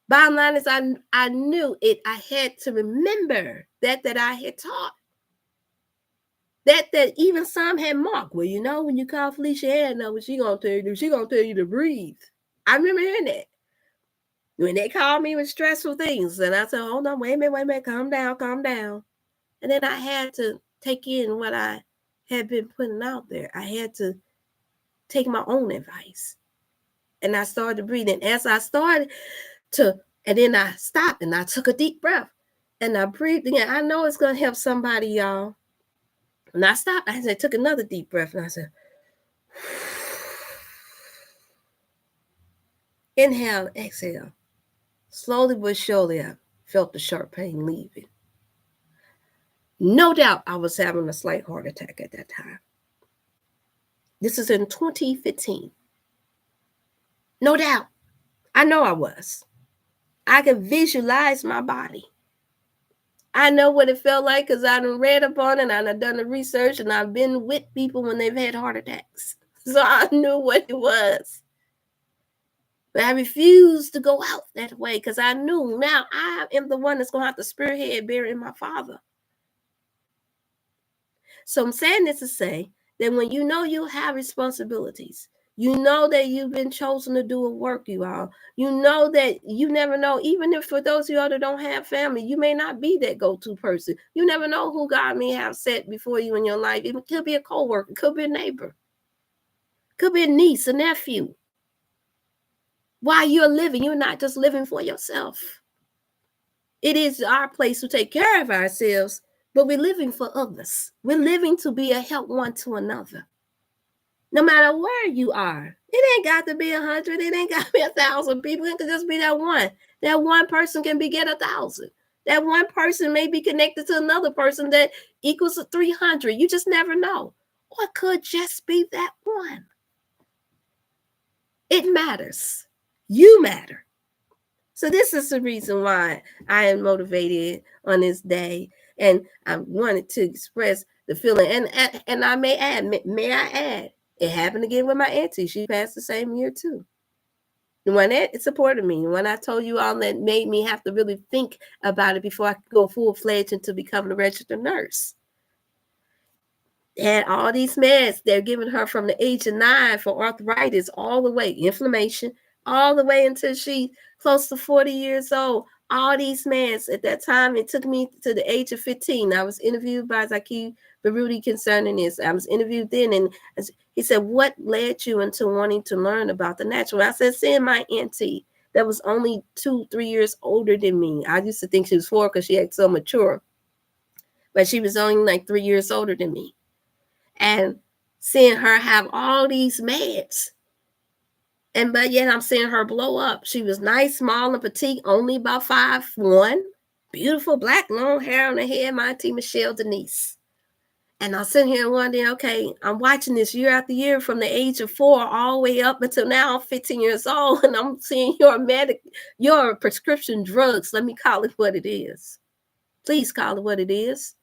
Bottom line is I knew it. I had to remember that I had taught. That even some had marked. Well, you know, when you call FELICIA, I know what she gonna tell you. She gonna tell you to breathe. I remember hearing that. When they called me with stressful things, and I said, hold on, wait a minute, calm down. And then I had to take in what I had been putting out there. I had to take my own advice. And I started breathing. As I started and then I stopped and I took a deep breath and I breathed again. I know it's going to help somebody, y'all. And I stopped. I took another deep breath and I said, inhale, exhale. Slowly but surely, I felt the sharp pain leaving. No doubt I was having a slight heart attack at that time. This is in 2015. No doubt. I know I was. I could visualize my body. I know what it felt like because I done read upon it and I've done the research and I've been with people when they've had heart attacks. So I knew what it was. But I refused to go out that way because I knew now I am the one that's going to have to spearhead burying my father. So I'm saying this to say that when you know you have responsibilities, you know that you've been chosen to do a work, you all. You know that you never know, even if for those of you all that don't have family, you may not be that go-to person. You never know who God may have set before you in your life. It could be a co-worker, it could be a neighbor, could be a niece, a nephew. While you're living, you're not just living for yourself. It is our place to take care of ourselves, but we're living for others. We're living to be a help one to another. No matter where you are, it ain't got to be 100. It ain't got to be 1,000 people. It could just be that one. That one person can beget 1,000. That one person may be connected to another person that equals 300. You just never know. Or it could just be that one. It matters. You matter. So this is the reason why I am motivated on this day. And I wanted to express the feeling. And I may add, it happened again with my auntie. She passed the same year too. The one that supported me. The one I told you all that made me have to really think about it before I could go full-fledged into becoming a registered nurse. And all these meds they're giving her from the age of 9 for arthritis, all the way, inflammation, all the way until she's close to 40 years old. all these meds. At that time, it took me to the age of 15. I was interviewed by Zaki Baruti concerning this. I was interviewed then, and he said, what led you into wanting to learn about the natural? I said, seeing my auntie that was only 2-3 years older than me. I used to think she was 4 because she acted so mature, but she was only like 3 years older than me. And seeing her have all these meds, but yet I'm seeing her blow up. She was nice, small, and petite, only about 5'1", beautiful black, long hair on her head, my auntie Michelle Denise. And I'm sitting here wondering, okay, I'm watching this year after year from the age of 4 all the way up until now I'm 15 years old, and I'm seeing your prescription drugs. Let me call it what it is. Please call it what it is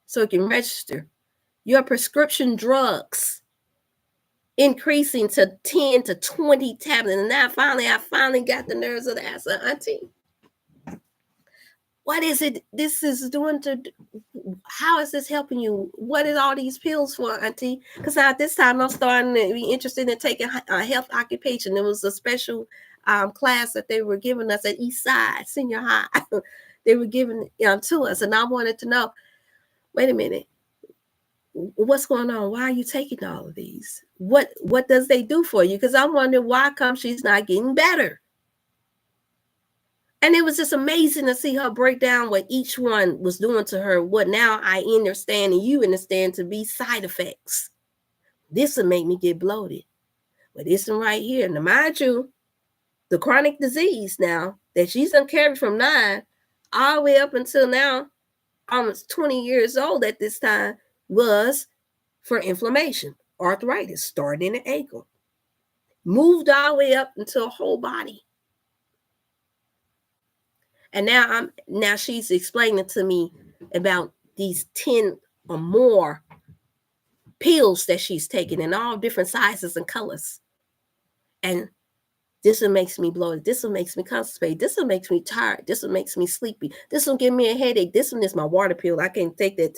so it can register. Your prescription drugs increasing to 10 to 20 tablets. And now I finally got the nerves of the ask, auntie, what is it this is doing to, how is this helping you? What is all these pills for, auntie? Because at this time I'm starting to be interested in taking a health occupation. There was a special class that they were giving us at East Side Senior High. They were giving to us, and I wanted to know, wait a minute, what's going on? Why are you taking all of these? What does they do for you? Because I'm wondering why come she's not getting better. And it was just amazing to see her break down what each one was doing to her, what now I understand and you understand to be side effects. This will make me get bloated. But this one right here, now mind you, the chronic disease now that she's done carried from 9 all the way up until now, almost 20 years old at this time, was for inflammation, arthritis, starting in the ankle, moved all the way up into her whole body. And now she's explaining to me about these 10 or more pills that she's taking in all different sizes and colors. And this one makes me bloated. This one makes me constipated. This one makes me tired. This one makes me sleepy. This one give me a headache. This one is my water pill. I can take that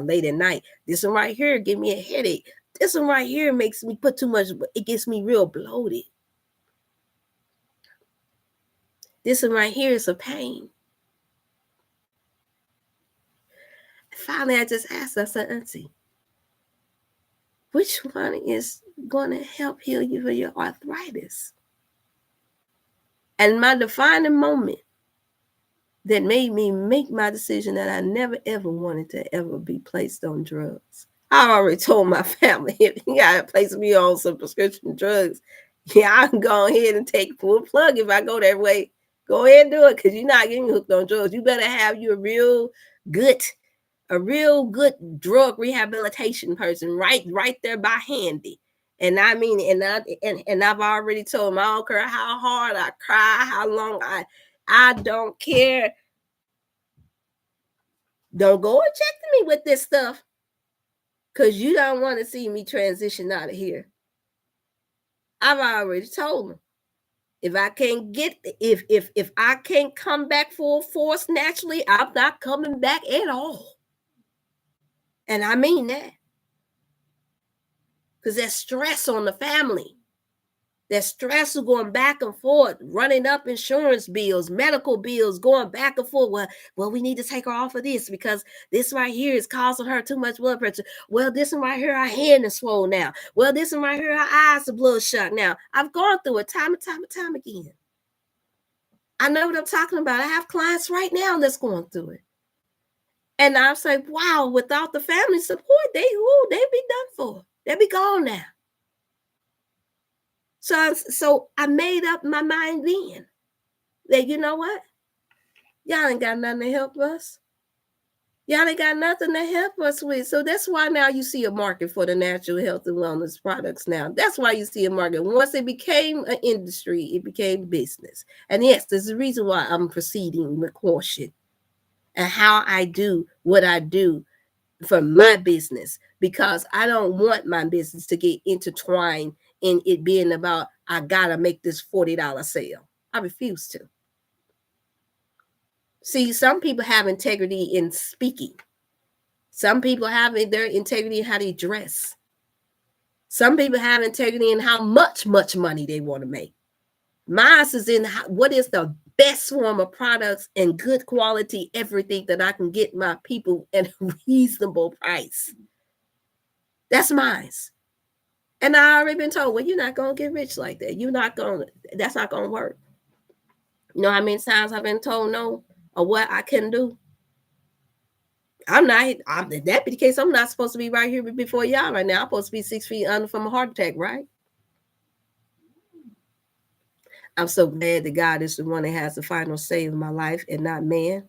late at night. This one right here give me a headache. This one right here makes me put too much. It gets me real bloated. This one right here is a pain. Finally, I just asked her, I said, auntie, which one is going to help heal you for your arthritis? And my defining moment that made me make my decision that I never, ever wanted to ever be placed on drugs. I already told my family, if you got to place me on some prescription drugs, yeah, I can go ahead and take full plug if I go that way. Go ahead and do it, because you're not getting hooked on drugs. You better have you a real good drug rehabilitation person right there by handy. And I mean, and I've already told them, I don't care how hard I cry, how long I don't care. Don't go injecting me with this stuff, because you don't want to see me transition out of here. I've already told them, if I can't if I can't come back full force naturally, I'm not coming back at all. And I mean that. Because there's stress on the family. There's stress of going back and forth, running up insurance bills, medical bills, going back and forth. Well, we need to take her off of this because this right here is causing her too much blood pressure. Well, this one right here, her hand is swollen now. Well, this one right here, her eyes are bloodshot now. I've gone through it time and time again. I know what I'm talking about. I have clients right now that's going through it. And I say, wow, without the family support, they'd be done for. They'd be gone now. So I made up my mind then that, you know what? Y'all ain't got nothing to help us. Y'all ain't got nothing to help us with. So that's why now you see a market for the natural health and wellness products now. That's why you see a market. Once it became an industry, it became business. And yes, there's a reason why I'm proceeding with caution and how I do what I do for my business, because I don't want my business to get intertwined in it being about, I gotta make this $40 sale. I refuse to. See, some people have integrity in speaking. Some people have their integrity in how they dress. Some people have integrity in how much money they want to make. Mine is in what is the best form of products and good quality, everything that I can get my people at a reasonable price. That's mine. And I already been told, well, you're not going to get rich like that. You're not going to, that's not going to work. You know how many times I've been told no or what I can do? If that be the case, I'm not supposed to be right here before y'all right now. I'm supposed to be 6 feet under from a heart attack, right? I'm so glad that God is the one that has the final say in my life and not man.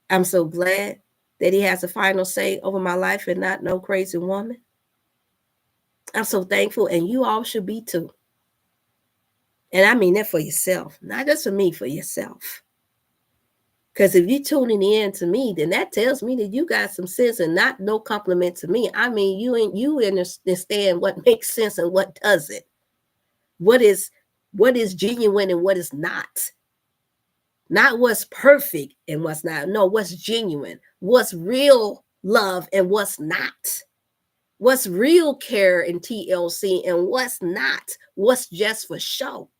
I'm so glad that he has the final say over my life and not no crazy woman. I'm so thankful, and you all should be too. And I mean that for yourself, not just for me, for yourself. Because if you're tuning in to me, then that tells me that you got some sense and not no compliment to me. I mean, you understand what makes sense and what doesn't. What is genuine and what is not. Not what's perfect and what's not. No, what's genuine. What's real love and what's not. What's real care and TLC and what's not. What's just for show.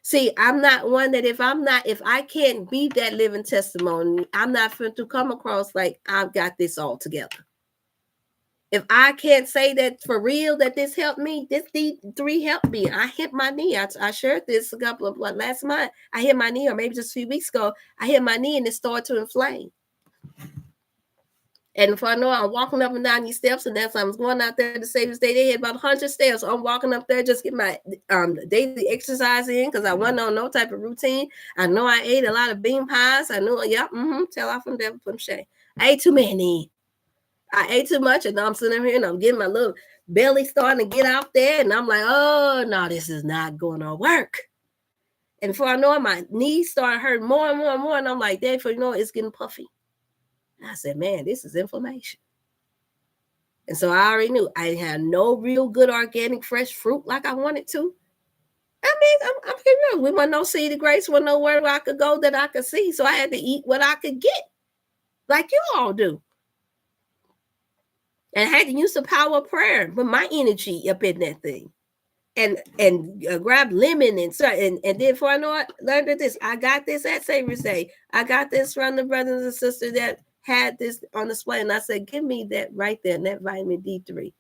See, I'm not one that if I can't be that living testimony, I'm not going to come across like I've got this all together. If I can't say that for real, that this helped me, these 3 helped me. I hit my knee. I shared this a couple of last month. I hit my knee, or maybe just a few weeks ago. I hit my knee and it started to inflame. And if I know I'm walking up and down these steps, and that's I was going out there to save this day, they had about 100 steps. So I'm walking up there, just get my daily exercise in because I wasn't on no type of routine. I know I ate a lot of bean pies. I knew, tell off from devil, put them shade. I ate too many. I ate too much, and I'm sitting here and I'm getting my little belly starting to get out there, and I'm like, oh no, this is not going to work. And before I know it, my knees started hurting more and more and more, and I'm like, Dave, it's getting puffy. And I said, man, this is inflammation. And so I already knew I had no real good organic fresh fruit like I wanted to. I mean, I'm real. We want no seed of grace, we know where I could go that I could see. So I had to eat what I could get, like you all do. And I had to use the power of prayer, put my energy up in that thing. And grab lemon and then before I know it, learned this. I got this at Savior's Day. I got this from the brothers and sisters that had this on display, and I said, give me that right there, that vitamin D3.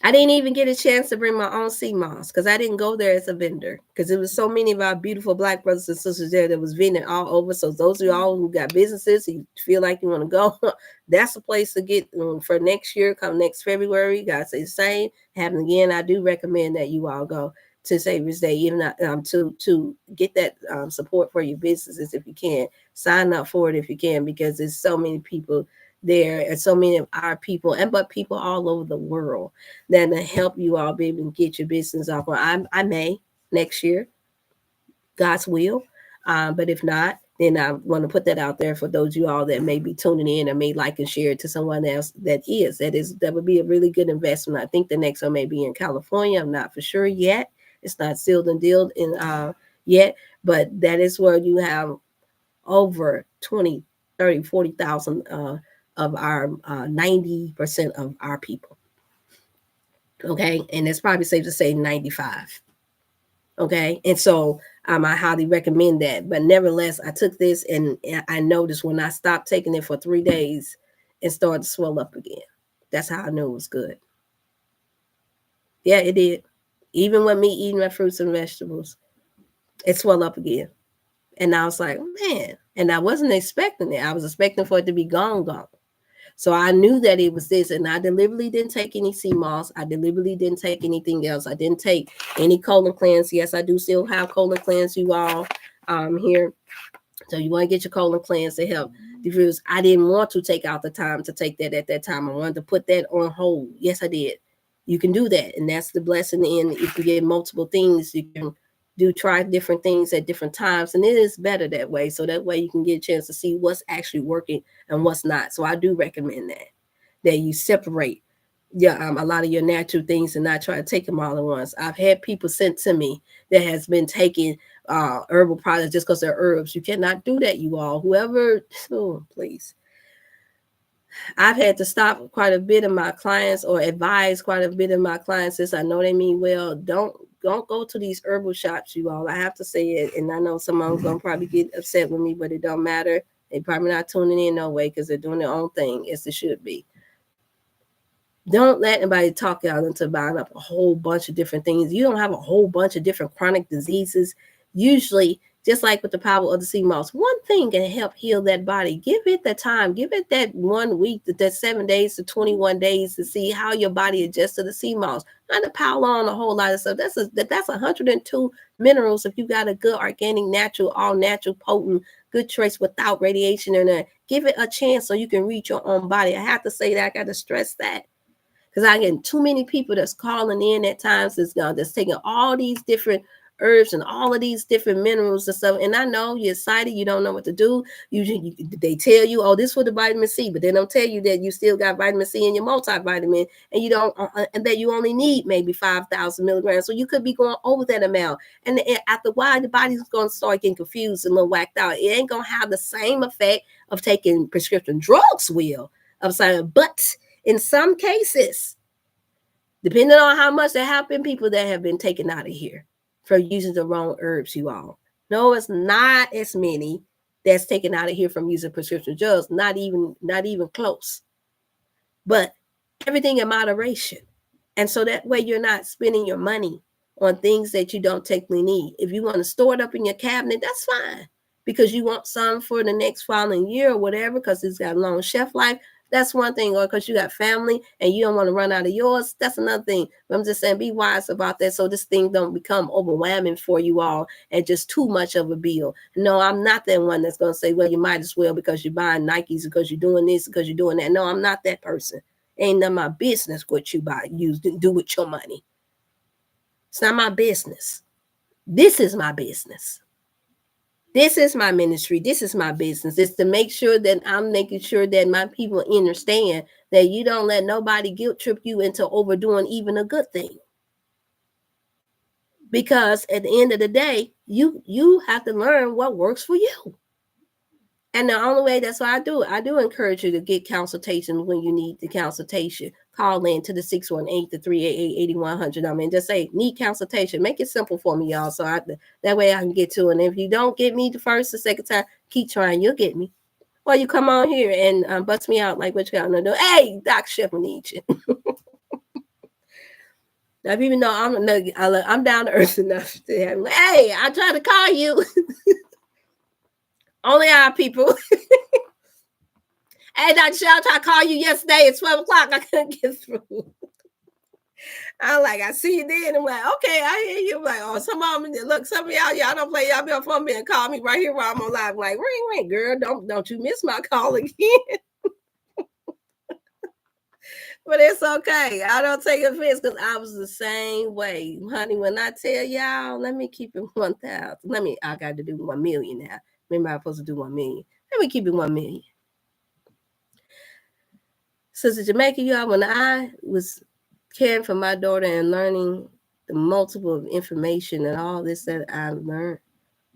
I didn't even get a chance to bring my own sea moss because I didn't go there as a vendor because there was so many of our beautiful Black brothers and sisters there that was vending all over. So those of y'all who got businesses, you feel like you want to go, that's a place to get for next year. Come next February, God say the same. Happen again. I do recommend that you all go to Savior's Day, even to get that support for your businesses if you can. Sign up for it if you can, because there's so many people there and so many of our people but people all over the world that will help you all be able to get your business off. I may next year, God's will, but if not, then I want to put that out there for those of you all that may be tuning in and may like and share it to someone else that would be a really good investment. I think the next one may be in California. I'm not for sure yet. It's not sealed and dealed in yet, but that is where you have over 20, 30, 40,000 of our 90% of our people. Okay. And it's probably safe to say 95. Okay. And so I highly recommend that. But nevertheless, I took this and I noticed when I stopped taking it for 3 days, it started to swell up again. That's how I knew it was good. Yeah, it did. Even with me eating my fruits and vegetables, it swelled up again. And I was like, man, and I wasn't expecting it. I was expecting for it to be gone. So I knew that it was this, and I deliberately didn't take any sea moss. I deliberately didn't take anything else. I didn't take any colon cleanse. Yes, I do still have colon cleanse, you all, here. So you want to get your colon cleanse to help diffuse. I didn't want to take out the time to take that at that time. I wanted to put that on hold. Yes, I did. You can do that, and that's the blessing. In if you get multiple things, you can try different things at different times, and it is better that way. So that way you can get a chance to see what's actually working and what's not. So I do recommend that you separate a lot of your natural things and not try to take them all at once. I've had people sent to me that has been taking herbal products just because they're herbs. You cannot do that, you all. Whoever, please. I've had to stop quite a bit of my clients or advise quite a bit of my clients since I know they mean well. Don't go to these herbal shops, you all. I have to say it, and I know some of them gonna probably get upset with me, but it don't matter. They probably not tuning in no way because they're doing their own thing as it should be. Don't let anybody talk y'all into buying up a whole bunch of different things. You don't have a whole bunch of different chronic diseases. Usually, just like with the power of the sea moss, one thing can help heal that body. Give it the time. Give it that 1 week, that 7 days to 21 days to see how your body adjusts to the sea moss. Not to pile on a whole lot of stuff. That's 102 minerals if you got a good organic, natural, all natural, potent, good choice without radiation in it. Give it a chance so you can reach your own body. I have to say that. I got to stress that. Because I get too many people that's calling in at times that's taking all these different herbs and all of these different minerals and stuff. And I know you're excited, you don't know what to do. They tell you, oh, this for the vitamin C, but they don't tell you that you still got vitamin C in your multivitamin, and you don't, and that you only need maybe 5,000 milligrams. So you could be going over that amount. And after a while, the body's going to start getting confused and a little whacked out. It ain't going to have the same effect of taking prescription drugs will. I'm saying, but in some cases, depending on how much, there have been people that have been taken out of here for using the wrong herbs, you all. No, it's not as many that's taken out of here from using prescription drugs, not even close. But everything in moderation. And so that way you're not spending your money on things that you don't technically need. If you want to store it up in your cabinet, that's fine. Because you want some for the next following year or whatever, because it's got a long shelf life. That's one thing. Or because you got family and you don't want to run out of yours, that's another thing. But I'm just saying, be wise about that so this thing don't become overwhelming for you all and just too much of a bill. No, I'm not that one that's going to say, well, you might as well because you're buying Nikes, because you're doing this, because you're doing that. No, I'm not that person. Ain't none of my business what you buy, use, do with your money. It's not my business. This is my business. This is my ministry. This is my business. It's to make sure that I'm making sure that my people understand that you don't let nobody guilt trip you into overdoing even a good thing. Because at the end of the day, you have to learn what works for you. And the only way, that's what I do encourage you to get consultation when you need the consultation. Call in to the 618-388-8100. I mean, just say, need consultation. Make it simple for me, y'all. So that way I can get to it. And if you don't get me the first or second time, keep trying. You'll get me. Or you come on here and bust me out like what you got to do. Hey, Dr.Chef, we need you. Now, even though I'm down to earth enough to have, hey, I tried to call you. Only our people. Hey, Dr. Chef, I tried to call you yesterday at 12 o'clock. I couldn't get through. I'm like, I see you then. I'm like, okay, I hear you. I'm like, oh, some of them, look, some of y'all don't play y'all be on phone and call me right here while I'm on live. I'm like, ring, ring, girl. Don't you miss my call again. But it's okay. I don't take offense because I was the same way. Honey, when I tell y'all, let me keep it 1,000. I got to do 1 million now. Maybe I'm supposed to do 1 million. Let me keep it 1 million. Sister Jamaica, y'all, when I was caring for my daughter and learning the multiple information and all this that I learned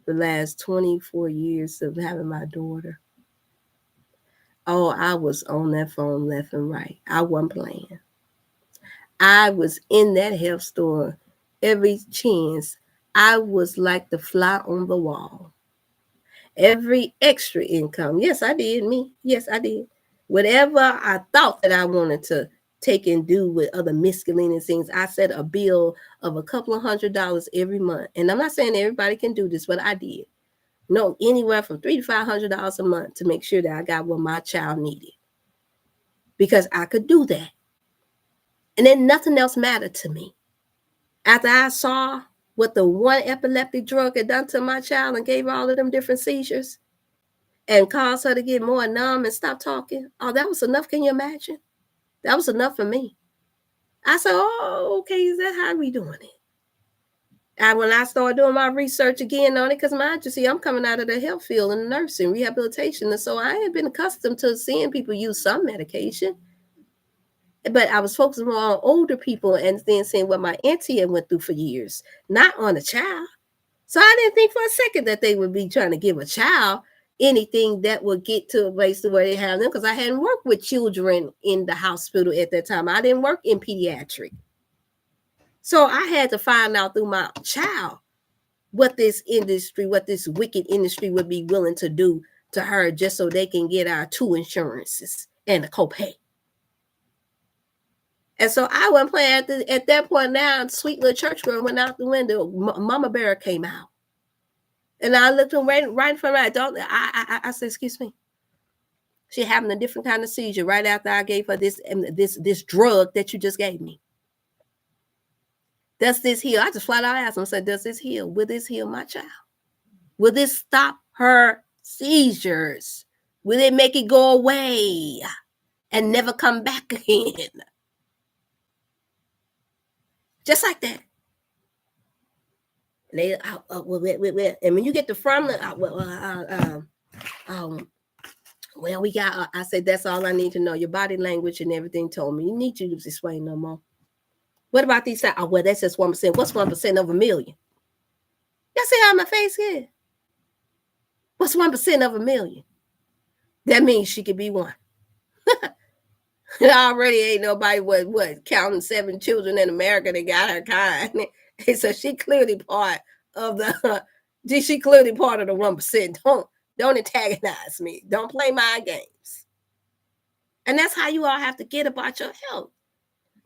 the last 24 years of having my daughter, oh, I was on that phone left and right. I wasn't playing. I was in that health store every chance. I was like the fly on the wall. Every extra income. Yes, I did. Me. Yes, I did. Whatever I thought that I wanted to take and do with other miscellaneous things, I set a bill of a couple of $100 every month. And I'm not saying everybody can do this, but I did. No, anywhere from $300 to $500 a month to make sure that I got what my child needed. Because I could do that. And then nothing else mattered to me. After I saw what the one epileptic drug had done to my child and gave all of them different seizures and caused her to get more numb and stop talking, oh, that was enough. Can you imagine? That was enough for me. I said, oh, okay, is that how we doing it? And when I started doing my research again on it, because mind you, see, I'm coming out of the health field and nursing, rehabilitation. And so I had been accustomed to seeing people use some medication. But I was focusing more on older people and then seeing what my auntie had went through for years, not on a child. So I didn't think for a second that they would be trying to give a child anything that would get to a place to where they have them, because I hadn't worked with children in the hospital at that time. I didn't work in pediatric. So I had to find out through my child what this industry, what this wicked industry would be willing to do to her just so they can get our 2 insurances and a copay. And so I wasn't playing at that point. Now, sweet little church girl went out the window. Mama Bear came out. And I looked right in front of my daughter. I said, excuse me. She having a different kind of seizure right after I gave her this drug that you just gave me. Does this heal? I just flat out asked him, said, does this heal? Will this heal my child? Will this stop her seizures? Will it make it go away and never come back again? Just like that. And when you get the formula, we got, I said, that's all I need to know. Your body language and everything told me. You need to explain no more. What about these? Well, that's just 1%. What's 1% of a million? Y'all see how my face is? What's 1% of a million? That means she could be one. Already ain't nobody what counting 7 children in America that got her kind. So she clearly part of the 1%. Don't antagonize me. Don't play my games. And that's how you all have to get about your health.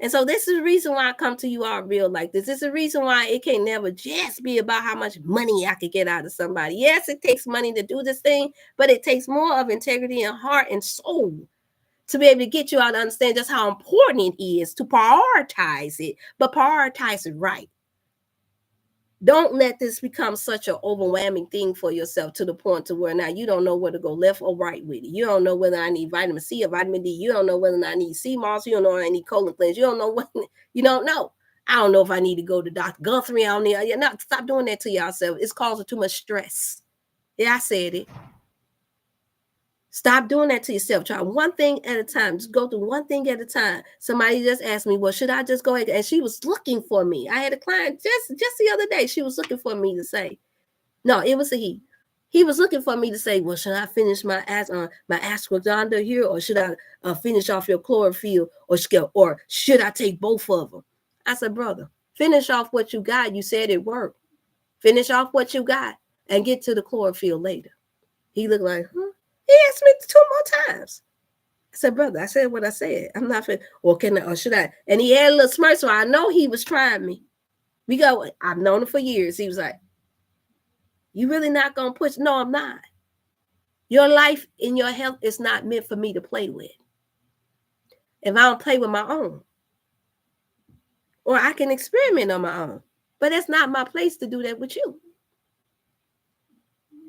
And so this is the reason why I come to you all real like this. This is the reason why it can never just be about how much money I could get out of somebody. Yes, it takes money to do this thing, but it takes more of integrity and heart and soul to be able to get you out to understand just how important it is to prioritize it, but prioritize it right. Don't let this become such an overwhelming thing for yourself to the point to where now you don't know where to go left or right with it. You don't know whether I need vitamin C or vitamin D. You don't know whether I need sea moss. You don't know I need colon cleanse. You don't know what. You don't know. I don't know if I need to go to Dr. Guthrie. I don't need. Stop doing that to yourself. It's causing too much stress. Yeah, I said it. Stop doing that to yourself. Try one thing at a time. Just go through one thing at a time. Somebody just asked me, well, should I just go ahead? And she was looking for me. I had a client just the other day. She was looking for me to say, no, it was a he. He was looking for me to say, well, should I finish my ashwagandha here, or should I finish off your chlorophyll, or should I take both of them? I said, brother, finish off what you got. You said it worked. Finish off what you got and get to the chlorophyll later. He looked like, He asked me 2 more times. I said, brother, I said what I said. I'm not fit. Or should I? And he had a little smirk, so I know he was trying me. I've known him for years. He was like, you really not going to push? No, I'm not. Your life and your health is not meant for me to play with. If I don't play with my own. Or I can experiment on my own. But it's not my place to do that with you.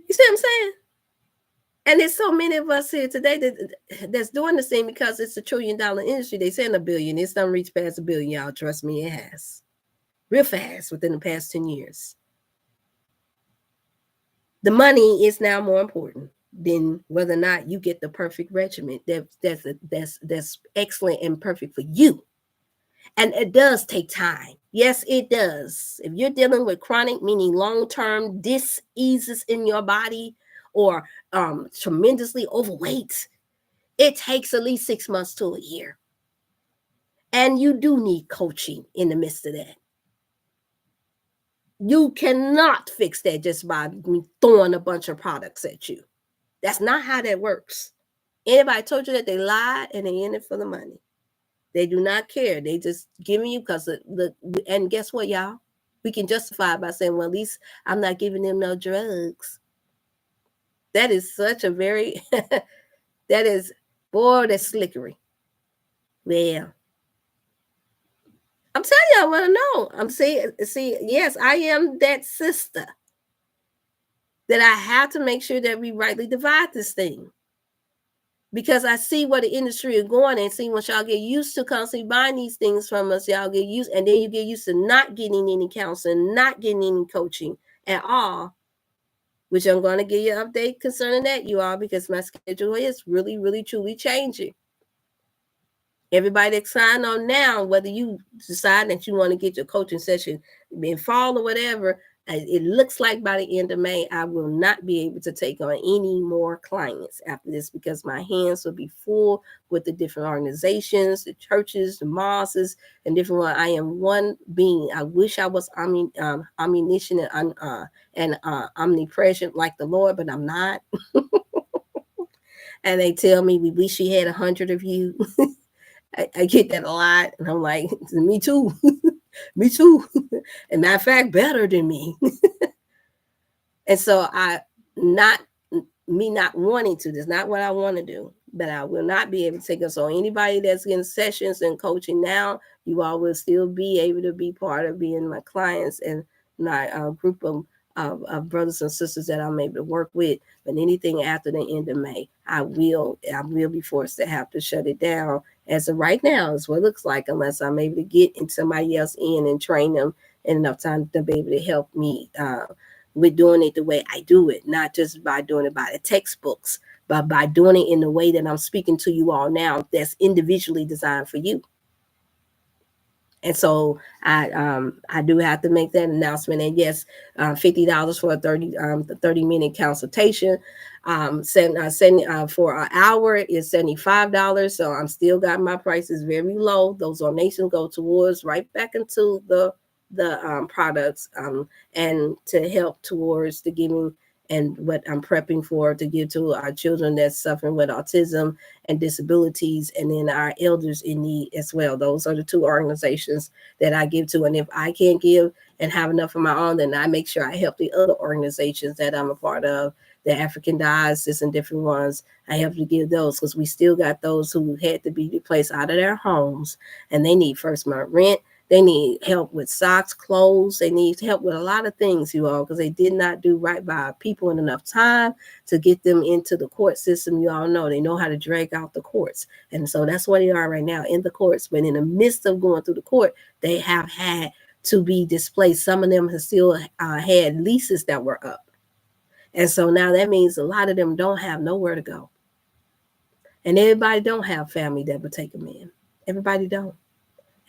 You see what I'm saying? And there's so many of us here today that's doing this thing because it's $1 trillion industry. They saying $1 billion. It's done reached past $1 billion, y'all. Trust me, it has. Real fast within the past 10 years. The money is now more important than whether or not you get the perfect regimen that's excellent and perfect for you. And it does take time. Yes, it does. If you're dealing with chronic, meaning long-term diseases in your body, or tremendously overweight, it takes at least 6 months to a year. And you do need coaching in the midst of that. You cannot fix that just by throwing a bunch of products at you. That's not how that works. Anybody told you that, they lied, and they in it for the money. They do not care. They just giving you because and guess what, y'all? We can justify it by saying, well, at least I'm not giving them no drugs. That is such a very, that's slickery. Well, I'm telling you, I want to know. I'm saying, yes, I am that sister that I have to make sure that we rightly divide this thing. Because I see where the industry is going, and see once y'all get used to constantly buying these things from us, y'all get used, and then you get used to not getting any counseling, not getting any coaching at all. Which I'm going to give you an update concerning that, you all, because my schedule is really, really, truly changing. Everybody that's signed on now, whether you decide that you want to get your coaching session in fall or whatever, It looks like by the end of May, I will not be able to take on any more clients after this because my hands will be full with the different organizations, the churches, the mosques, and different ones. I am one being. I wish I was omniscient and omnipresent like the Lord, but I'm not. And they tell me, we wish we had 100 of you. I get that a lot. And I'm like, me too. Me too. And matter of fact, better than me. And so not me not wanting to, that's not what I want to do, but I will not be able to take us. So anybody that's getting sessions and coaching now, you all will still be able to be part of being my clients and my group of brothers and sisters that I'm able to work with. But anything after the end of May, I will be forced to have to shut it down. As of right now, is what it looks like, unless I'm able to get somebody else in and train them in enough time to be able to help me with doing it the way I do it, not just by doing it by the textbooks, but by doing it in the way that I'm speaking to you all now, that's individually designed for you. And so I do have to make that announcement. And yes, $50 for a 30-minute consultation. For an hour is $75. So I'm still got my prices very low. Those donations go towards right back into the products and to help towards the giving and what I'm prepping for to give to our children that's suffering with autism and disabilities, and then our elders in need as well. Those are the two organizations that I give to. And if I can't give and have enough of my own, then I make sure I help the other organizations that I'm a part of, the African diocese and different ones. I have to give those because we still got those who had to be replaced out of their homes and they need first month rent. They need help with socks, clothes. They need help with a lot of things, you all, because they did not do right by our people in enough time to get them into the court system. You all know they know how to drag out the courts. And so that's where they are right now in the courts. But in the midst of going through the court, they have had to be displaced. Some of them have still had leases that were up. And so now that means a lot of them don't have nowhere to go. And everybody don't have family that would take them in. Everybody don't.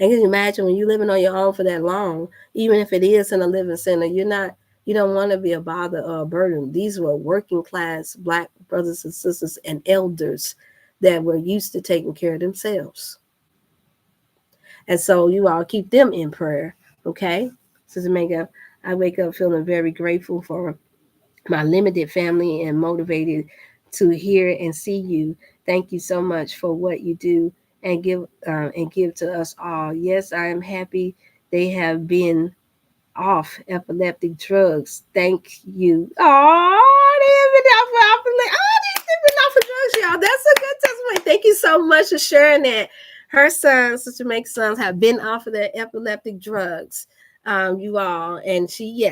And can you imagine when you're living on your own for that long, even if it is in a living center, you don't want to be a bother or a burden. These were working class Black brothers and sisters and elders that were used to taking care of themselves. And so you all keep them in prayer, okay? Sister Mega, I wake up feeling very grateful for my limited family and motivated to hear and see you. Thank you so much for what you do and give to us all. Yes, I am happy they have been off epileptic drugs. Thank you. Oh, they have been off for epileptic. Oh, they've been off of drugs, y'all. That's a good testimony. Thank you so much for sharing that. Her sons, Sister Meg's sons, have been off of their epileptic drugs. You all, and she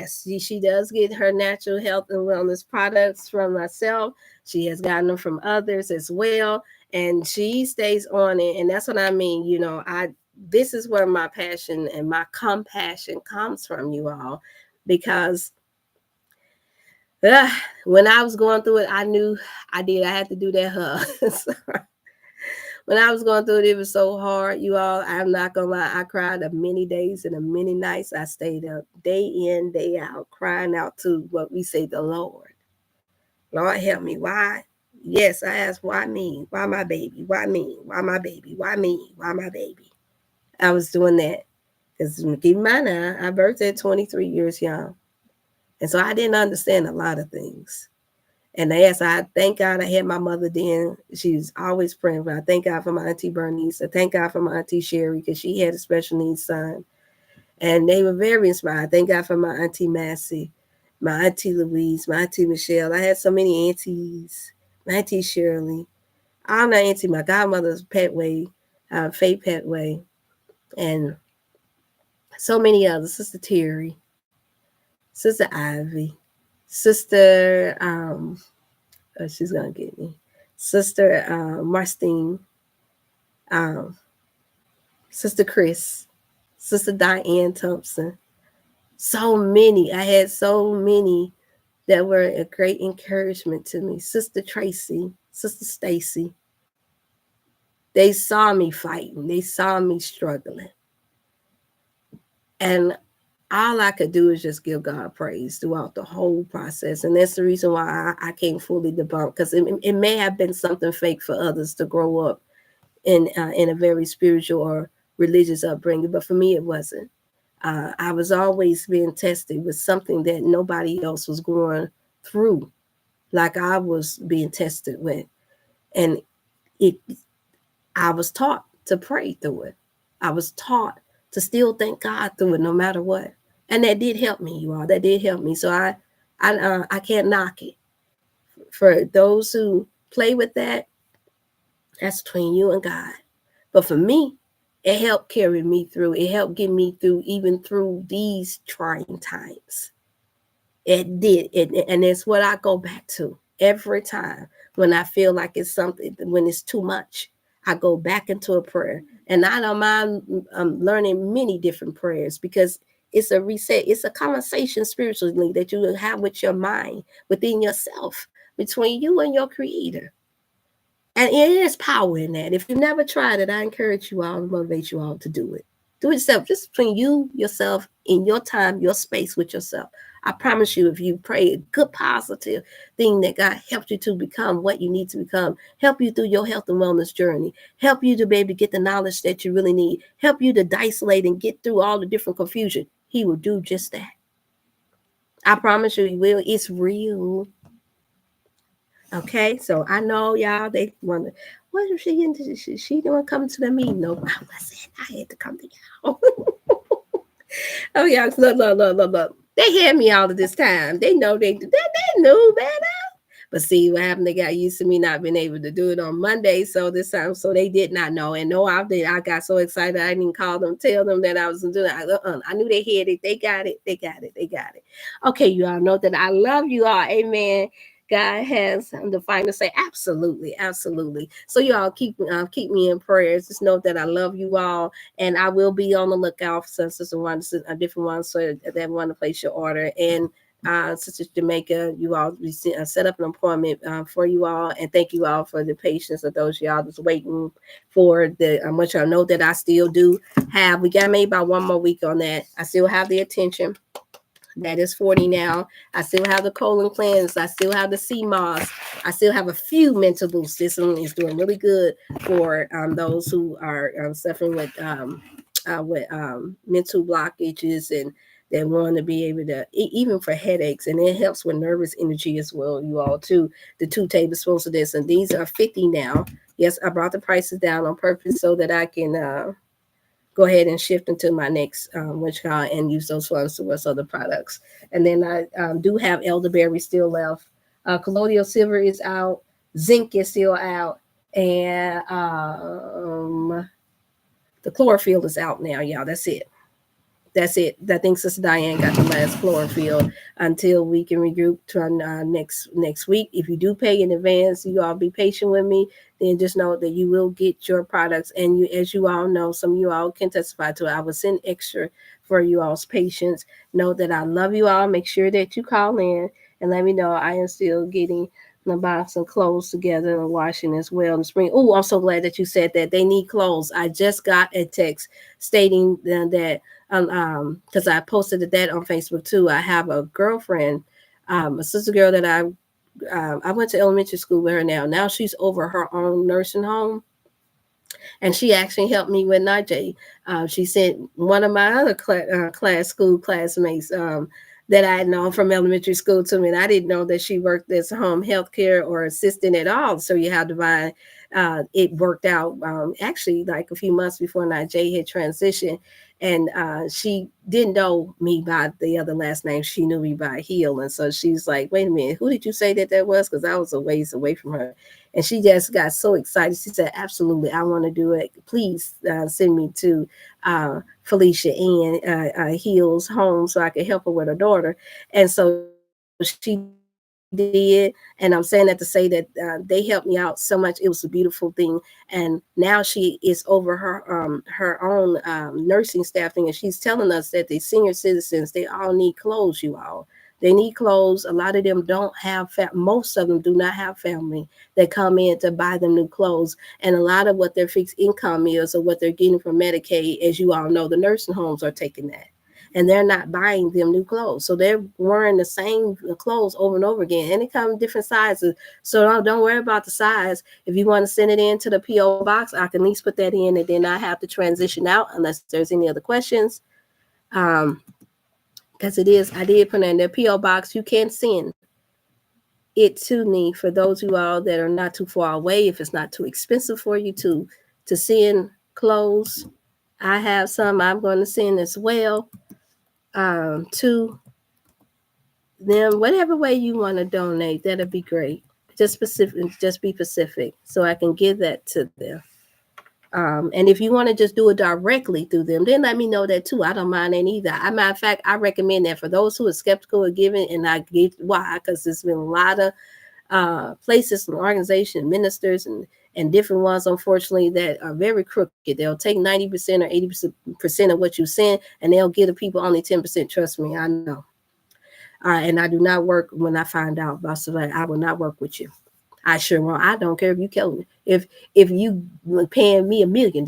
does get her natural health and wellness products from myself. She has gotten them from others as well, and she stays on it. And that's what I mean. This is where my passion and my compassion comes from, you all, because when I was going through it, I knew I had to do that hug. When I was going through it, it was so hard, you all. I'm not gonna lie, I cried many days and many nights. I stayed up day in, day out, crying out to what we say, the Lord. Lord, help me. Why? Yes, I asked, why me? Why my baby? Why me? Why my baby? Why me? Why my baby? I was doing that. Because keep in mind now, I birthed at 23 years young. And so I didn't understand a lot of things. And yes, I thank God I had my mother then. She was always praying for me. I thank God for my Auntie Bernice. I thank God for my Auntie Sherry because she had a special needs son. And they were very inspired. I thank God for my Auntie Massey, my Auntie Louise, my Auntie Michelle. I had so many aunties. My Auntie Shirley. I'm not auntie, my godmother's Petway, Faye Petway. And so many others. Sister Terry, Sister Ivy, Sister, she's going to get me, Sister Marstine, Sister Chris, Sister Diane Thompson. So many. I had so many that were a great encouragement to me. Sister Tracy, Sister Stacy. They saw me fighting. They saw me struggling. And all I could do is just give God praise throughout the whole process. And that's the reason why I can't fully debunk, because it may have been something fake for others to grow up in a very spiritual or religious upbringing, but for me, it wasn't. I was always being tested with something that nobody else was going through, like I was being tested with. And it, I was taught to pray through it. I was taught to still thank God through it, no matter what. And that did help me, you all. That did help me. So I can't knock it. For those who play with that, that's between you and God. But for me, it helped carry me through. It helped get me through, even through these trying times. It did. And it's what I go back to every time when I feel like it's something, when it's too much. I go back into a prayer. And I don't mind learning many different prayers, because it's a reset. It's a conversation spiritually that you will have with your mind, within yourself, between you and your creator. And it is power in that. If you've never tried it, I encourage you all and motivate you all to do it. Do it yourself, just between you, yourself, in your time, your space with yourself. I promise you, if you pray a good, positive thing, that God helped you to become what you need to become, help you through your health and wellness journey, help you to be able to get the knowledge that you really need, help you to isolate and get through all the different confusion, He will do just that. I promise you, He will. It's real. Okay, so I know y'all, they wonder, what if she into, she don't come to the meeting? No, I wasn't. I had to come to y'all. Oh yeah, look. They had me all of this time. They know they knew better. But see what happened? They got used to me not being able to do it on Monday. So this time, so they did not know. And no, I did. I got so excited I didn't call them, tell them that I was doing it. I knew they had it. They got it. They got it. They got it. Okay, you all know that I love you all. Amen. God has the final say. Absolutely, absolutely. So you all keep me in prayers. Just know that I love you all, and I will be on the lookout for a different one, so that want to place your order. And Sister Jamaica, you all, we set up an appointment for you all, and thank you all for the patience of those y'all that's waiting for the. I want y'all know that I still do have. We got maybe about one more week on that. I still have the attention. That is 40 now. I still have the colon cleanse. I still have the CMOS. I still have a few mental boosts. This one is doing really good for those who are suffering with mental blockages, and they want to be able to, even for headaches, and it helps with nervous energy as well, you all, too. The 2 tablespoons of this, and these are 50 now. Yes, I brought the prices down on purpose so that I can go ahead and shift into my next and use those funds towards other products. And then I do have elderberry still left. Colloidal silver is out. Zinc is still out. And the chlorophyll is out now, y'all. That's it. That's it. I think Sister Diane got the last chlorophyll until we can regroup to next week. If you do pay in advance, you all be patient with me. Then just know that you will get your products. And you, as you all know, some of you all can testify to it. I will send extra for you all's patience. Know that I love you all. Make sure that you call in and let me know. I am still getting the box of clothes together and washing as well in the spring. Oh, I'm so glad that you said that. They need clothes. I just got a text stating that because I posted that on Facebook too. I have a girlfriend, a sister girl that I went to elementary school with her now. Now she's over her own nursing home, and she actually helped me with Najee. She sent one of my other school classmates that I had known from elementary school to me, and I didn't know that she worked as home health care or assistant at all. So you have to find it worked out actually like a few months before Najee had transitioned. And she didn't know me by the other last name. She knew me by Hill. And so she's like, wait a minute, who did you say that was? Because I was a ways away from her. And she just got so excited. She said, absolutely, I want to do it. Please send me to Felicia and Hill's home so I could help her with her daughter. And so she did. And I'm saying that to say that they helped me out so much. It was a beautiful thing. And now she is over her own nursing staffing, and she's telling us that the senior citizens, they all need clothes, you all. They need clothes. A lot of them don't have, most of them do not have family that come in to buy them new clothes. And a lot of what their fixed income is, or what they're getting from Medicaid, as you all know, the nursing homes are taking that. and they're not buying them new clothes. So they're wearing the same clothes over and over again, and they come in different sizes. So don't worry about the size. If you want to send it in to the P.O. box, I can at least put that in, and then I have to transition out unless there's any other questions. Because I did put it in the P.O. box. You can send it to me for those of you all that are not too far away. If it's not too expensive for you to send clothes, I have some I'm going to send as well to them. Whatever way you want to donate, that'd be great. Just be specific, so I can give that to them. And if you want to just do it directly through them, then let me know that too. I don't mind that either. Matter of fact, I recommend that for those who are skeptical of giving, and I get why, because there's been a lot of places and organizations, ministers, and different ones, unfortunately, that are very crooked. They'll take 90% or 80% of what you send, and they'll give the people only 10%. Trust me, I know. And I do not work when I find out about stuff like I will not work with you. I sure won't. I don't care if you kill me. If you paying me $1 million,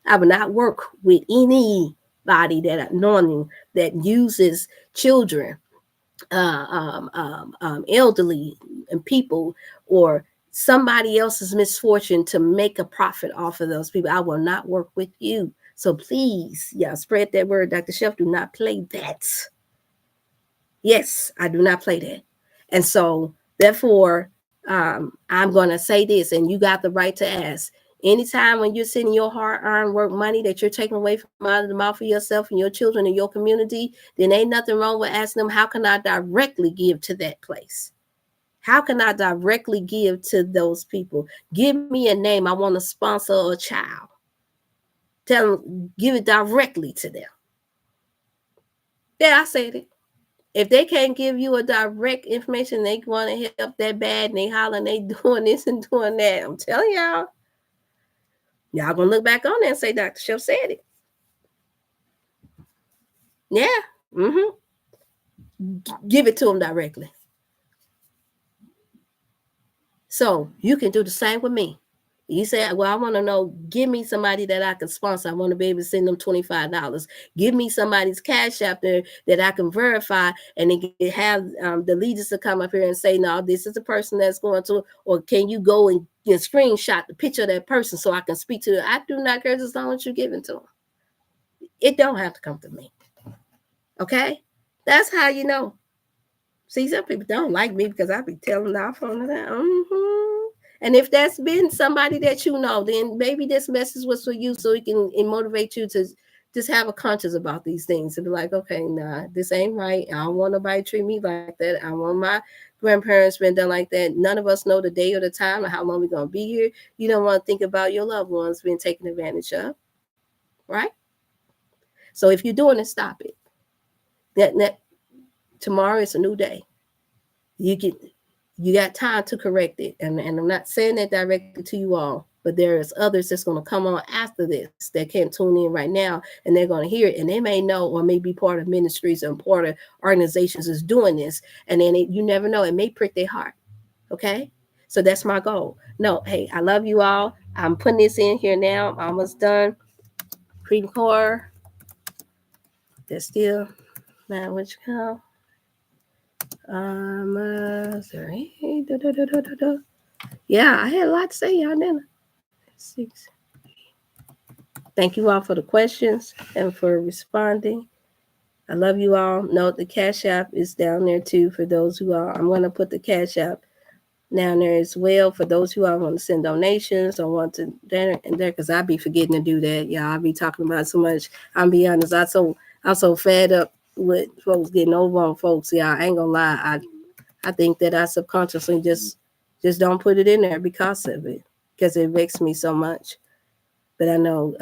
I will not work with anybody that anointing that uses children, elderly, and people, or somebody else's misfortune to make a profit off of those people. I will not work with you. So please, spread that word. Dr. Chef, do not play that. Yes, I do not play that. And so, therefore, I'm going to say this, and you got the right to ask. Anytime when you're sending your hard-earned work money that you're taking away from out of the mouth of yourself and your children and your community, then ain't nothing wrong with asking them, how can I directly give to that place? How can I directly give to those people? Give me a name. I want to sponsor a child. Tell them, give it directly to them. Yeah, I said it. If they can't give you a direct information, they want to help that bad, and they hollering, they doing this and doing that. I'm telling y'all gonna look back on that and say, Dr. Chef said it. Yeah. Give it to them directly. So you can do the same with me. You say, well, I want to know, give me somebody that I can sponsor. I want to be able to send them $25. Give me somebody's cash app there that I can verify, and they have the leaders to come up here and say, no, this is the person that's going to, or can you go and screenshot the picture of that person so I can speak to them? I do not care as long as you're giving to them. It don't have to come to me. Okay? That's how you know. See, some people don't like me because I be telling off on that. And if that's been somebody that you know, then maybe this message was for you, so it can motivate you to just have a conscience about these things and be like, okay, nah, this ain't right. I don't want nobody to treat me like that. I want my grandparents been done like that. None of us know the day or the time or how long we're going to be here. You don't want to think about your loved ones being taken advantage of, right? So if you're doing it, stop it. That tomorrow is a new day. You got time to correct it. And I'm not saying that directly to you all, but there's others that's going to come on after this that can't tune in right now, and they're going to hear it, and they may know or may be part of ministries and part of organizations is doing this, and then you never know, it may prick their heart. Okay, so that's my goal. No, hey, I love you all. I'm putting this in here now. I'm almost done. Pre-core. That's still not what you call. Sorry. Yeah, I had a lot to say, y'all, didn't I? 6. Thank you all for the questions and for responding. I love you all. Note the Cash App is down there too for those who are. I'm going to put the Cash App down there as well for those who want to send donations or want to there and there, because I be forgetting to do that. Yeah, I be talking about so much. I'm be honest. I'm so fed up with folks getting over on folks. Yeah, I ain't gonna lie. I think that I subconsciously just don't put it in there because of it, because it vexes me so much. But I know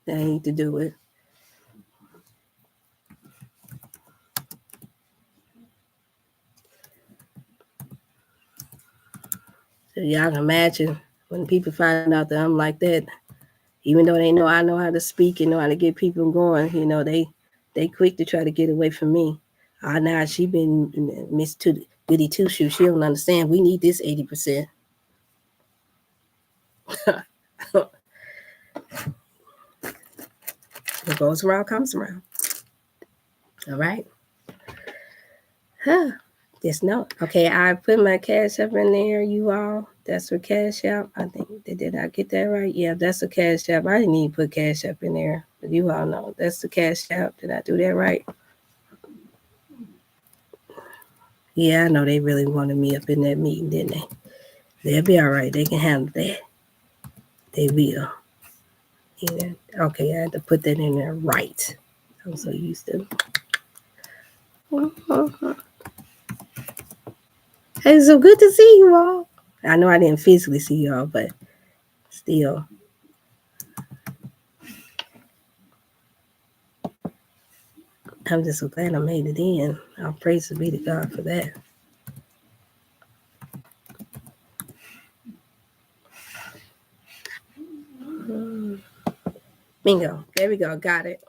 that I need to do it. So y'all can imagine when people find out that I'm like that, even though they know I know how to speak and know how to get people going, they quick to try to get away from me. Now she been Miss Goody Two Shoes. She don't understand. We need this 80%. What goes around comes around. All right. Huh. Just know. Okay, I put my cash up in there, you all. That's for cash app. I think did I get that right? Yeah, that's a cash app. I didn't even put cash up in there, but you all know that's the cash app. Did I do that right? Yeah, I know they really wanted me up in that meeting, didn't they? They'll be all right. They can handle that. They will. Yeah. Okay, I had to put that in there right. I'm so used to. Hey, so good to see you all. I know I didn't physically see you all, but still. I'm just so glad I made it in. All praise be to God for that. Bingo. There we go. Got it.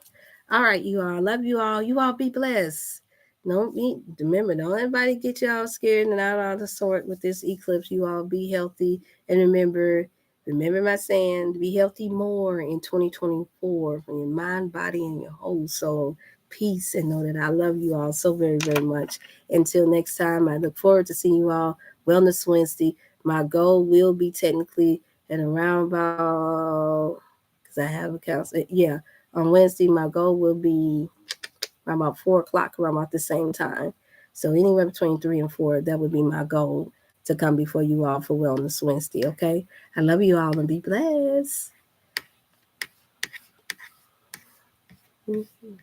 All right, you all. Love you all. You all be blessed. Don't be, remember, don't everybody get you all scared and out of the sort with this eclipse. You all be healthy. And remember my saying, be healthy more in 2024 from your mind, body, and your whole soul. Peace, and know that I love you all so very, very much. Until next time, I look forward to seeing you all Wellness Wednesday. My goal will be technically at around about, because I have a council. Yeah, on Wednesday, my goal will be around about 4 o'clock, around about the same time. So anywhere between 3 and 4, that would be my goal to come before you all for Wellness Wednesday. Okay, I love you all and be blessed. Mm-hmm.